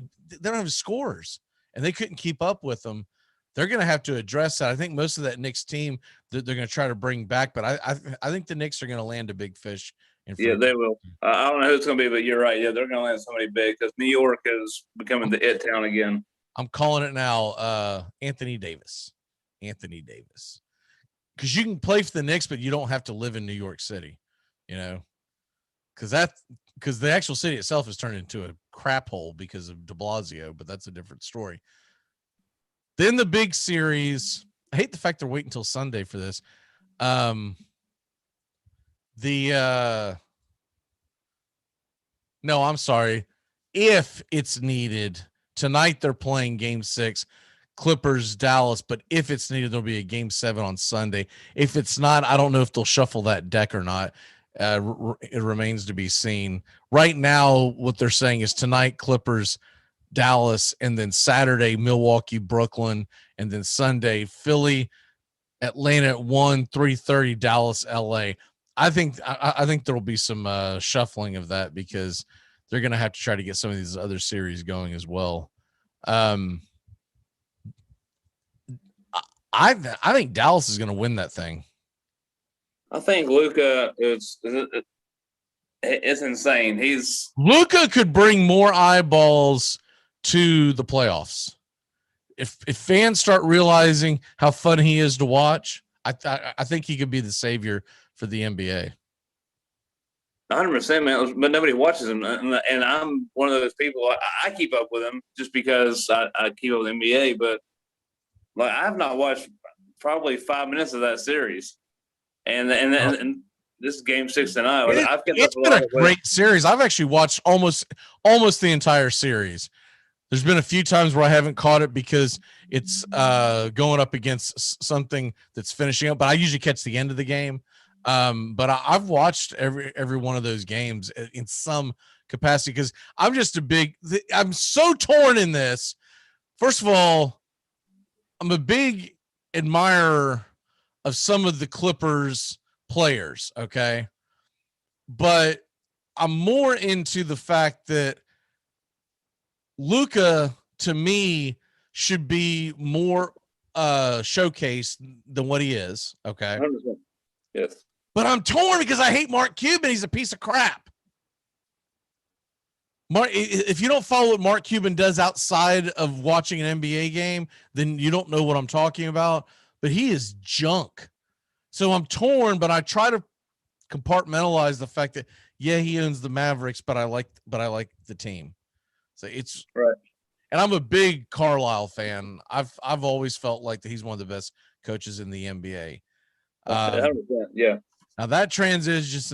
have scores, and they couldn't keep up with them. They're going to have to address that. I think most of that Knicks team that they're going to try to bring back, but I think the Knicks are going to land a big fish. Yeah, they will. I don't know who it's going to be, but you're right. Yeah, they're going to land somebody big because New York is becoming the it town again. I'm calling it now. Anthony Davis. Because you can play for the Knicks, but you don't have to live in New York City, you know, because the actual city itself has turned into a crap hole because of de Blasio, but that's a different story. Then the big series. I hate the fact they're waiting until Sunday for this. No, I'm sorry. If it's needed, tonight they're playing game 6, Clippers, Dallas, but if it's needed, there'll be a game 7 on Sunday. If it's not, I don't know if they'll shuffle that deck or not. It remains to be seen. Right now, what they're saying is tonight, Clippers, Dallas, and then Saturday, Milwaukee, Brooklyn, and then Sunday, Philly, Atlanta at 1, 3:30, Dallas, LA. I think there will be some shuffling of that because they're going to have to try to get some of these other series going as well. I think Dallas is going to win that thing. I think Luka is insane. Luka could bring more eyeballs to the playoffs. If fans start realizing how fun he is to watch, I think he could be the savior for the NBA. 100%, man. But nobody watches him, and I'm one of those people. I keep up with him just because I keep up with NBA. But like I've not watched probably 5 minutes of that series, and this is game 6 tonight. It's been a great series. I've actually watched almost the entire series. There's been a few times where I haven't caught it because it's going up against something that's finishing up, but I usually catch the end of the game. But I've watched every one of those games in some capacity because I'm so torn in this. First of all, I'm a big admirer of some of the Clippers players, okay? But I'm more into the fact that Luka, to me, should be more showcased than what he is, okay? 100%. Yes. But I'm torn because I hate Mark Cuban. He's a piece of crap. If you don't follow what Mark Cuban does outside of watching an NBA game, then you don't know what I'm talking about. But he is junk. So I'm torn, but I try to compartmentalize the fact that he owns the Mavericks, but I like the team. So it's right. And I'm a big Carlisle fan. I've always felt like that he's one of the best coaches in the NBA. 100%, yeah. Now that transitions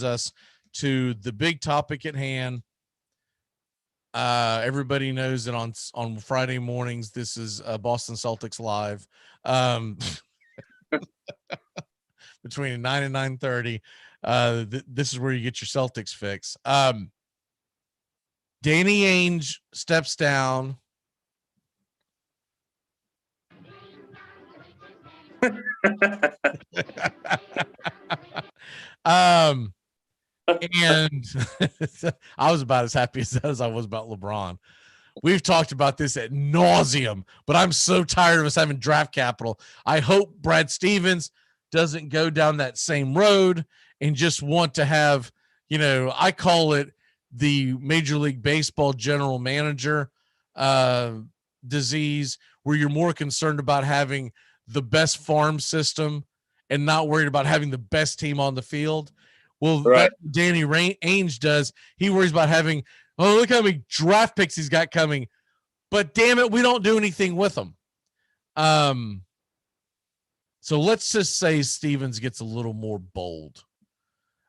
us to the big topic at hand. Everybody knows that on Friday mornings, this is Boston Celtics Live. Between 9 and 9:30. This is where you get your Celtics fix. Danny Ainge steps down. And I was about as happy as I was about LeBron. We've talked about this ad nauseum, but I'm so tired of us having draft capital. I hope Brad Stevens doesn't go down that same road and just want to have, I call it the Major League Baseball general manager disease, where you're more concerned about having the best farm system and not worried about having the best team on the field. Well, right. That Danny Ainge does. He worries about having, look how many draft picks he's got coming, but damn it, we don't do anything with them. So let's just say Stevens gets a little more bold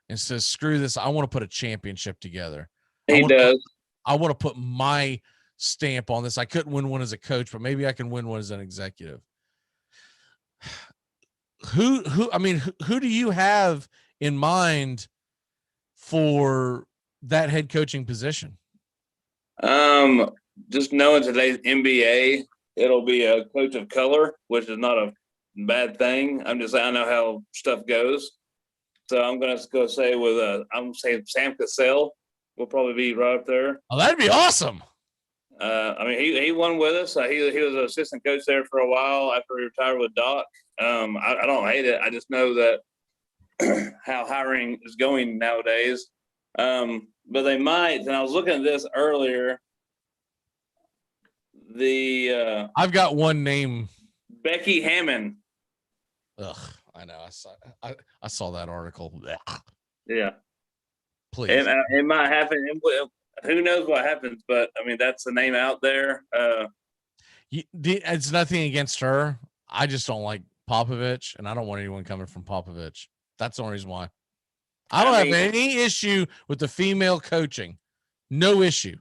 and says, screw this. I want to put a championship together. He does. I want to put my stamp on this. I couldn't win one as a coach, but maybe I can win one as an executive. Who do you have in mind for that head coaching position? Just knowing today's NBA, it'll be a coach of color, which is not a bad thing. I'm just saying, I know how stuff goes. So I'm going to go say I'm saying Sam Cassell will probably be right up there. Oh, that'd be awesome. He won with us. He was an assistant coach there for a while after he retired with Doc. I don't hate it. I just know that how hiring is going nowadays. But they might, and I was looking at this earlier. I've got one name. Becky Hammond. Ugh, I know. I saw that article. Yeah. Please. It might happen. Who knows what happens? But that's the name out there. It's nothing against her. I just don't like Popovich, and I don't want anyone coming from Popovich. That's the only reason why. I don't have any issue with the female coaching. No issue.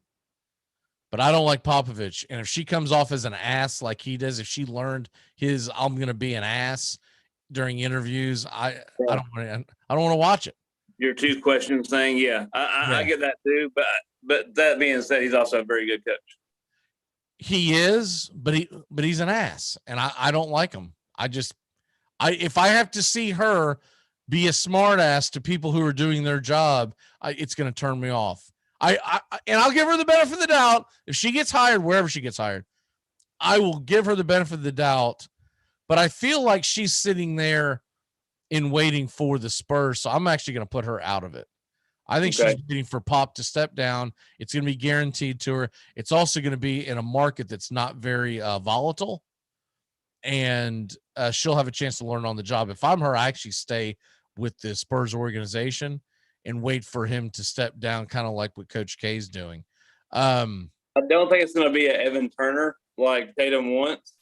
But I don't like Popovich. And if she comes off as an ass like he does, if she learned his I'm going to be an ass during interviews, I don't want to watch it. Your two questions thing, yeah. I get that too. But that being said, he's also a very good coach. He is, but he's an ass, and I don't like him. If I have to see her be a smart ass to people who are doing their job, it's going to turn me off. And I'll give her the benefit of the doubt. If she gets hired, wherever she gets hired, I will give her the benefit of the doubt. But I feel like she's sitting there in waiting for the Spurs. So I'm actually going to put her out of it. I think she's waiting for Pop to step down. It's going to be guaranteed to her. It's also going to be in a market that's not very volatile. And she'll have a chance to learn on the job. If I'm her, I actually stay with the Spurs organization and wait for him to step down, kind of like what Coach K is doing. I don't think it's going to be an Evan Turner like Tatum wants.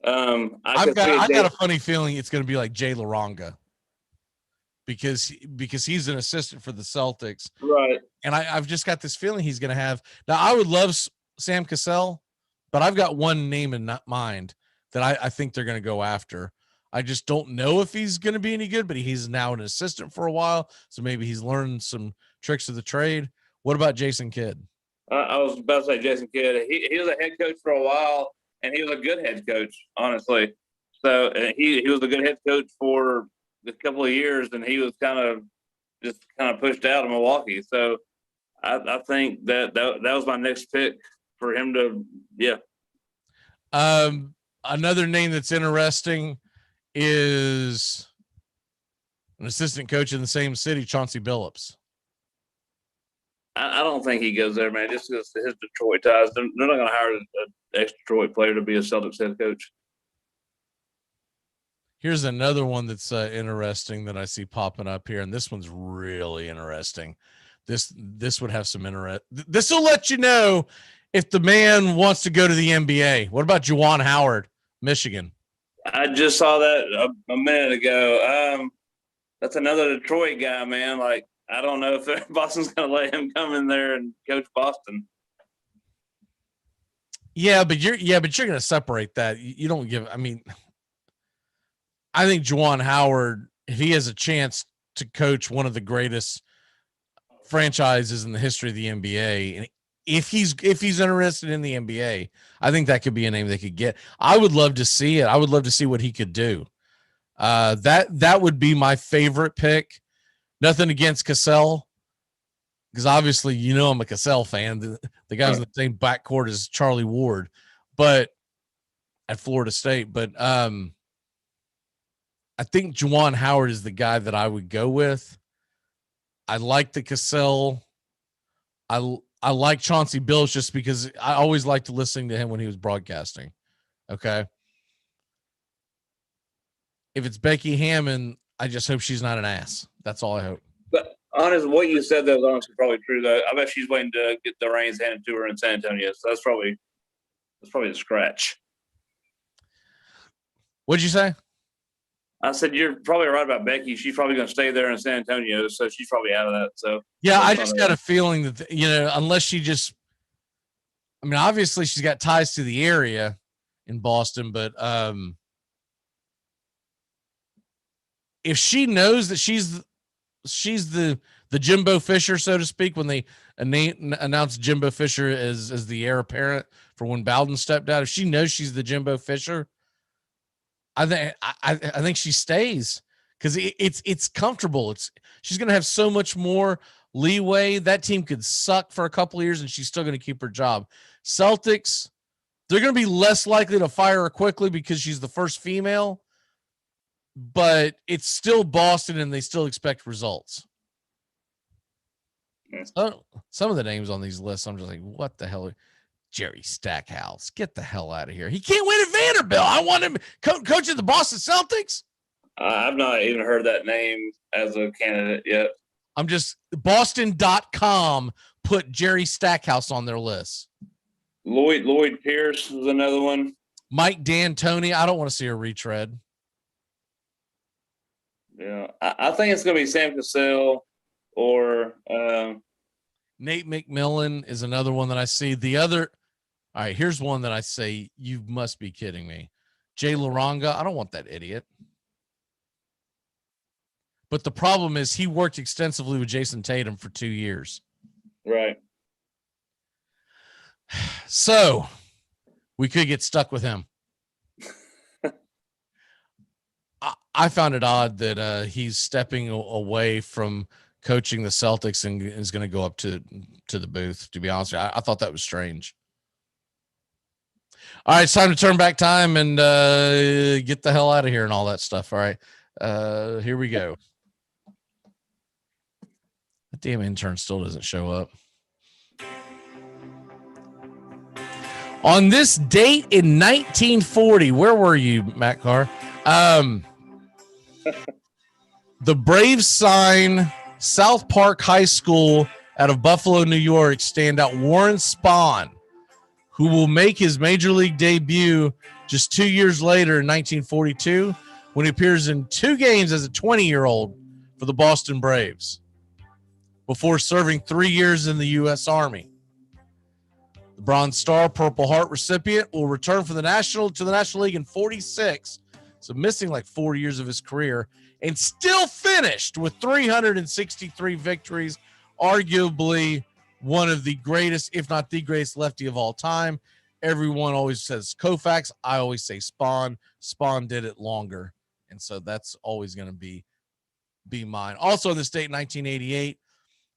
I got a funny feeling it's going to be like Jay Laranga because he's an assistant for the Celtics, right? And I've just got this feeling he's going to have. Now I would love Sam Cassell, but I've got one name in mind that I think they're going to go after. I just don't know if he's going to be any good, but he's now an assistant for a while, so maybe he's learned some tricks of the trade. What about Jason Kidd? I was about to say Jason Kidd. He was a head coach for a while, and he was a good head coach, honestly. So he was a good head coach for a couple of years, and he was kind of pushed out of Milwaukee. So I think that was my next pick for him to, yeah. Another name that's interesting is an assistant coach in the same city, Chauncey Billups. I don't think he goes there, man. Just because his Detroit ties, they're not going to hire an ex-Detroit player to be a Celtics head coach. Here's another one that's interesting that I see popping up here, and this one's really interesting. This would have some interest. This will let you know if the man wants to go to the NBA. What about Juwan Howard, Michigan? I just saw that a minute ago. That's another Detroit guy, man. Like, I don't know if Boston's going to let him come in there and coach Boston. Yeah, but you're going to separate that. You don't give. I mean, I think Juwan Howard, if he has a chance to coach one of the greatest franchises in the history of the NBA, and if he's interested in the NBA, I think that could be a name they could get. I would love to see it. I would love to see what he could do. That would be my favorite pick. Nothing against Cassell, because obviously I'm a Cassell fan. The guy's in the same backcourt as Charlie Ward, but at Florida State. But I think Juwan Howard is the guy that I would go with. I like the Cassell. I like Chauncey Billups just because I always liked listening to him when he was broadcasting. Okay. If it's Becky Hammond, I just hope she's not an ass. That's all I hope. But honestly, what you said that was honestly probably true, though. I bet she's waiting to get the reins handed to her in San Antonio. So that's probably the scratch. What'd you say? I said you're probably right about Becky. She's probably going to stay there in San Antonio, so she's probably out of that. So yeah, I just got a feeling that unless she obviously she's got ties to the area in Boston, but if she knows that she's the Jimbo Fisher, so to speak, when they announced Jimbo Fisher as the heir apparent for when Bowden stepped out, if she knows she's the Jimbo Fisher, I think she stays because it's comfortable. She's going to have so much more leeway. That team could suck for a couple of years and she's still going to keep her job. Celtics, they're going to be less likely to fire her quickly because she's the first female, but it's still Boston and they still expect results. So, some of the names on these lists, I'm just like, what the hell? Jerry Stackhouse, get the hell out of here. He can't win at Vanderbilt. I want him coaching the Boston Celtics. I've not even heard that name as a candidate yet. I'm just Boston.com put Jerry Stackhouse on their list. Lloyd Pierce is another one. Mike D'Antoni. I don't want to see a retread. Yeah, I think it's going to be Sam Cassell or Nate McMillan is another one that I see. All right, here's one that I say, you must be kidding me. Jay Laranga. I don't want that idiot. But the problem is he worked extensively with Jason Tatum for 2 years. Right. So we could get stuck with him. I found it odd that he's stepping away from coaching the Celtics and is going to go up to the booth. To be honest with you, I thought that was strange. All right, it's time to turn back time and get the hell out of here and all that stuff. All right, here we go. The damn intern still doesn't show up. On this date in 1940, where were you, Matt Carr? The Braves sign South Park High School out of Buffalo, New York, standout Warren Spahn, who will make his major league debut just 2 years later in 1942 when he appears in 2 games as a 20-year-old for the Boston Braves before serving 3 years in the U.S. Army. The Bronze Star Purple Heart recipient will return to the National League in 46, so missing like 4 years of his career, and still finished with 363 victories, arguably one of the greatest, if not the greatest lefty of all time. Everyone always says Koufax. I always say Spahn. Spahn did it longer, and so that's always going to be mine. Also in the state, 1988,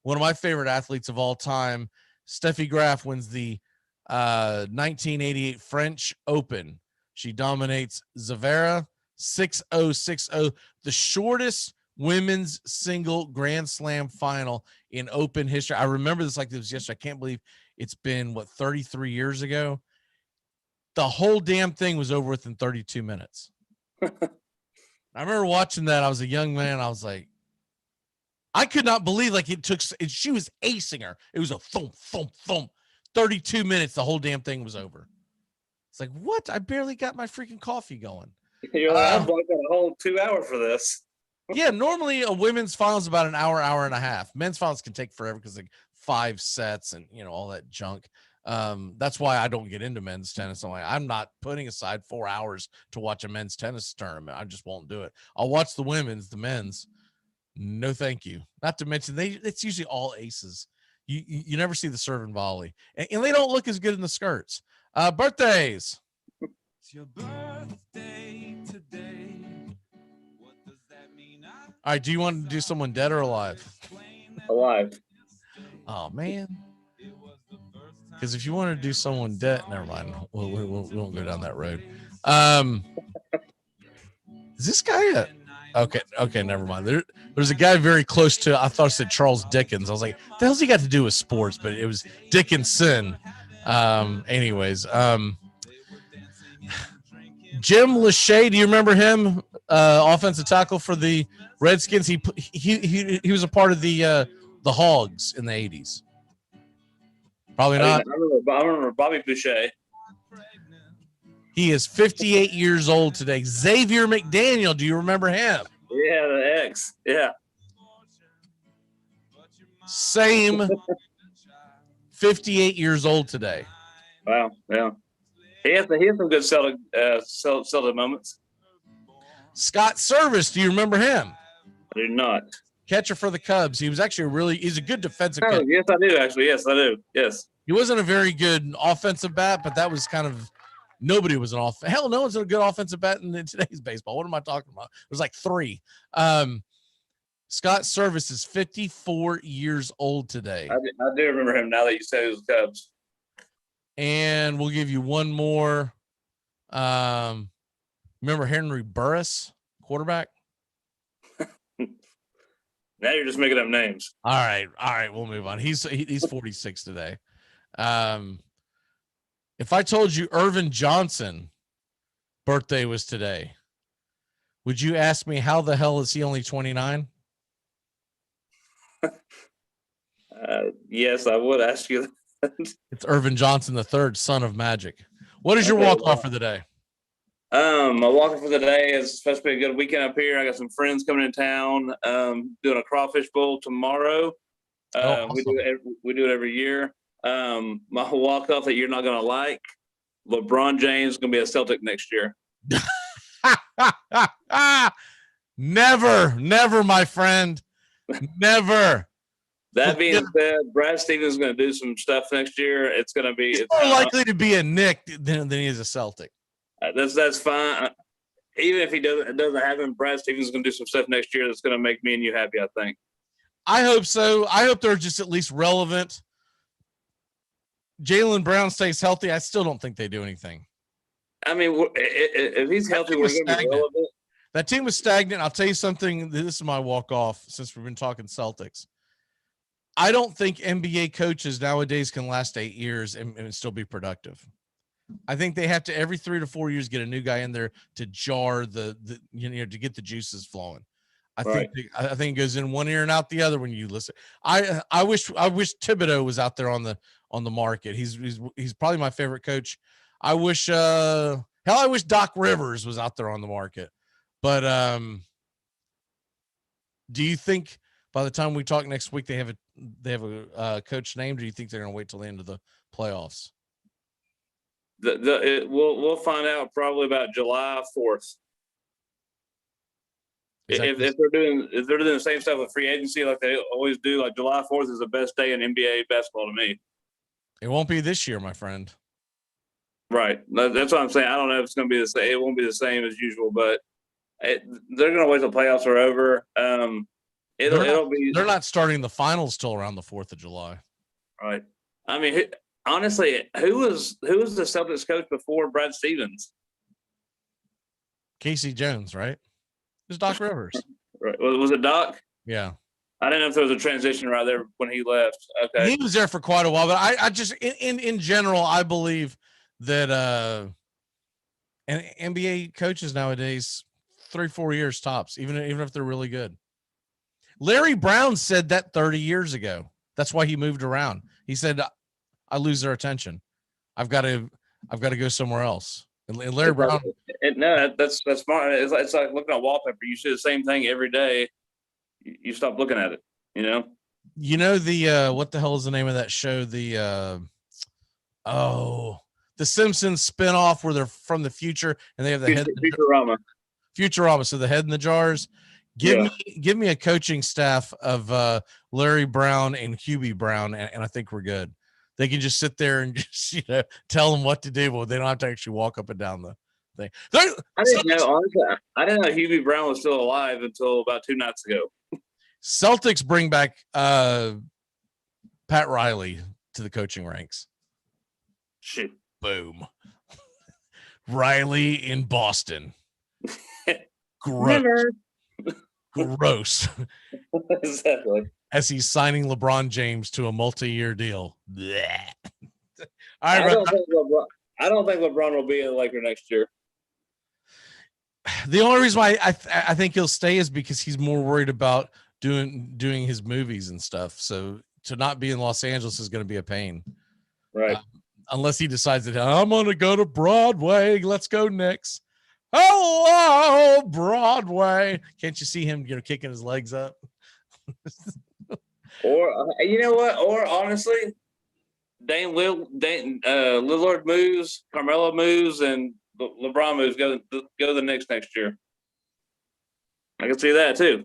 one of my favorite athletes of all time, Steffi Graf, wins the 1988 French Open. She dominates Zavera 6-0, 6-0, the shortest women's single Grand Slam final in Open history. I remember this like it was yesterday. I can't believe it's been, 33 years ago. The whole damn thing was over within 32 minutes. I remember watching that. I was a young man. I was like, I could not believe she was acing her. It was a thump, thump, thump. 32 minutes, the whole damn thing was over. It's like, what? I barely got my freaking coffee going. You're like, I blocked out a whole 2 hours for this. Yeah, normally a women's final is about an hour, hour and a half. Men's finals can take forever because like 5 sets and all that junk. That's why I don't get into men's tennis. I'm not putting aside 4 hours to watch a men's tennis tournament. I just won't do it. I'll watch the women's, the men's. No, thank you. Not to mention it's usually all aces. You never see the serve and volley, and they don't look as good in the skirts. Birthdays. It's your birthday today. What does that mean? All right. Do you want to do someone dead or alive? Alive. Oh man. Because if you want to do someone dead, never mind. We won't go down that road. Is this guy okay, never mind. There's a guy very close to, I thought it said Charles Dickens. I was like, what the hell's he got to do with sports? But it was Dickinson. Anyways, Jim Lachey, do you remember him? Offensive tackle for the Redskins. He was a part of the Hogs in the 80s. Probably not. I remember Bobby Boucher. He is 58 years old today. Xavier McDaniel, do you remember him? Yeah, the ex. Yeah. Same. 58 years old today. Wow. Yeah. He has some good Celtic moments. Scott Service, do you remember him? I do not. Catcher for the Cubs. He was actually he's a good defensive catcher. Yes, I do, actually. Yes, I do. Yes. He wasn't a very good offensive bat, but that was kind of, nobody was an hell, no one's a good offensive bat in today's baseball. What am I talking about? It was like 3. Scott Service is 54 years old today. I do remember him now that you say it was Cubs. And we'll give you one more. Remember Henry Burris, quarterback? Now you're just making up names. All right, we'll move on. He's 46 today. If I told you Irvin Johnson birthday was today, would you ask me how the hell is he only 29? Yes, I would ask you that. It's Irvin Johnson III, son of Magic. What is your walk-off for the day? My walk-off for the day is supposed to be a good weekend up here. I got some friends coming in town, doing a crawfish bowl tomorrow. Awesome. We do it every year. My walk-off that you're not going to like, LeBron James is going to be a Celtic next year. Never, my friend. Never. That being said, Brad Stevens is going to do some stuff next year. It's going to be it's more likely to be a Knick than he is a Celtic. That's fine. Even if it doesn't happen, Brad Stevens is going to do some stuff next year that's going to make me and you happy, I think. I hope so. I hope they're just at least relevant. Jaylen Brown stays healthy. I still don't think they do anything. I mean, if he's healthy, we're going to be relevant. That team was stagnant. I'll tell you something. This is my walk-off since we've been talking Celtics. I don't think NBA coaches nowadays can last 8 years and still be productive. I think they have to every 3 to 4 years get a new guy in there to jar the to get the juices flowing. I think it goes in one ear and out the other when you listen. I wish Thibodeau was out there on the market. He's probably my favorite coach. I wish I wish Doc Rivers was out there on the market. But do you think by the time we talk next week they have a coach named? Or do you think they're going to wait till the end of the playoffs? We'll find out probably about July 4th. If they're doing the same stuff with free agency like they always do, like July 4th is the best day in NBA basketball to me. It won't be this year, my friend. Right. That's what I'm saying. I don't know if it's going to be the same. It won't be the same as usual, but they're going to wait till playoffs are over. They're not starting the finals till around the 4th of July. Right. I mean, honestly, who was the Celtics coach before Brad Stevens? Casey Jones, right? It was Doc Rivers. Right. Was it Doc? Yeah. I didn't know if there was a transition right there when he left. Okay. He was there for quite a while, but I just in general, I believe that and NBA coaches nowadays 3-4 years tops, even if they're really good. Larry Brown said that 30 years ago. That's why he moved around. He said, I lose their attention. I've got to go somewhere else. And Larry Brown. No, that's smart. It's like looking at wallpaper. You see the same thing every day. You stop looking at it, you know? You know, the what the hell is the name of that show? The Simpsons spinoff where they're from the future and they have the head Futurama. So the head in the jars. Give me a coaching staff of Larry Brown and Hubie Brown, and I think we're good. They can just sit there and just tell them what to do, but they don't have to actually walk up and down the thing. I didn't know. Honestly, I didn't know Hubie Brown was still alive until about 2 nights ago. Celtics bring back Pat Riley to the coaching ranks. Shit. Boom. Riley in Boston. Gross. Gross. Exactly. As he's signing LeBron James to a multi-year deal. Blech. I don't think LeBron will be in the Lakers next year. The only reason why I think he'll stay is because he's more worried about doing his movies and stuff. So to not be in Los Angeles is going to be a pain. Right. Unless he decides that I'm going to go to Broadway. Let's go, Knicks. Hello, Broadway. Can't you see him, kicking his legs up? Or you know what? Or honestly, Lillard moves, Carmelo moves, and LeBron moves. Go to the Knicks next year. I can see that too.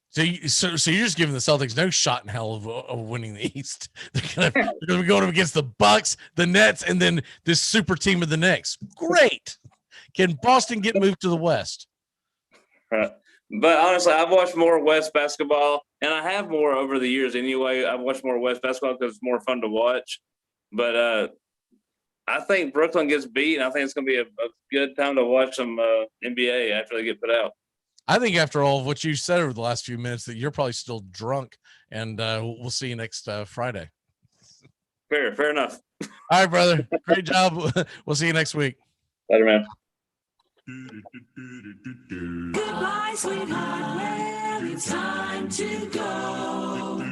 So you're just giving the Celtics no shot in hell of winning the East. They're gonna be going up against the Bucks, the Nets, and then this super team of the Knicks. Great. Can Boston get moved to the West? Right. But honestly, I've watched more West basketball, and I have more over the years anyway. I've watched more West basketball because it's more fun to watch. But I think Brooklyn gets beat, and I think it's going to be a good time to watch some NBA after they get put out. I think after all of what you said over the last few minutes that you're probably still drunk, and we'll see you next Friday. Fair enough. All right, brother. Great job. We'll see you next week. Later, man. Goodbye, sweetheart. Well, it's time to go.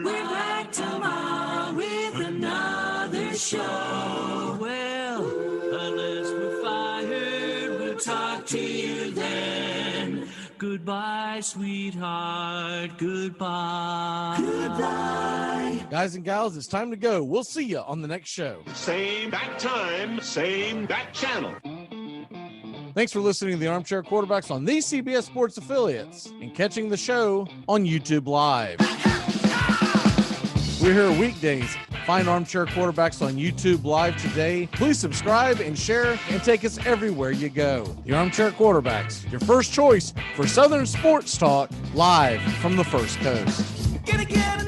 We're back tomorrow with another show. Well, unless we're fired, we'll talk to you then. Goodbye, sweetheart. Goodbye. Goodbye. Guys and gals, it's time to go. We'll see you on the next show. Same bat time, same bat channel. Thanks for listening to the Armchair Quarterbacks on these CBS Sports affiliates and catching the show on YouTube Live. We're here weekdays. Find Armchair Quarterbacks on YouTube Live today. Please subscribe and share and take us everywhere you go. The Armchair Quarterbacks, your first choice for Southern sports talk, live from the First Coast. Gonna get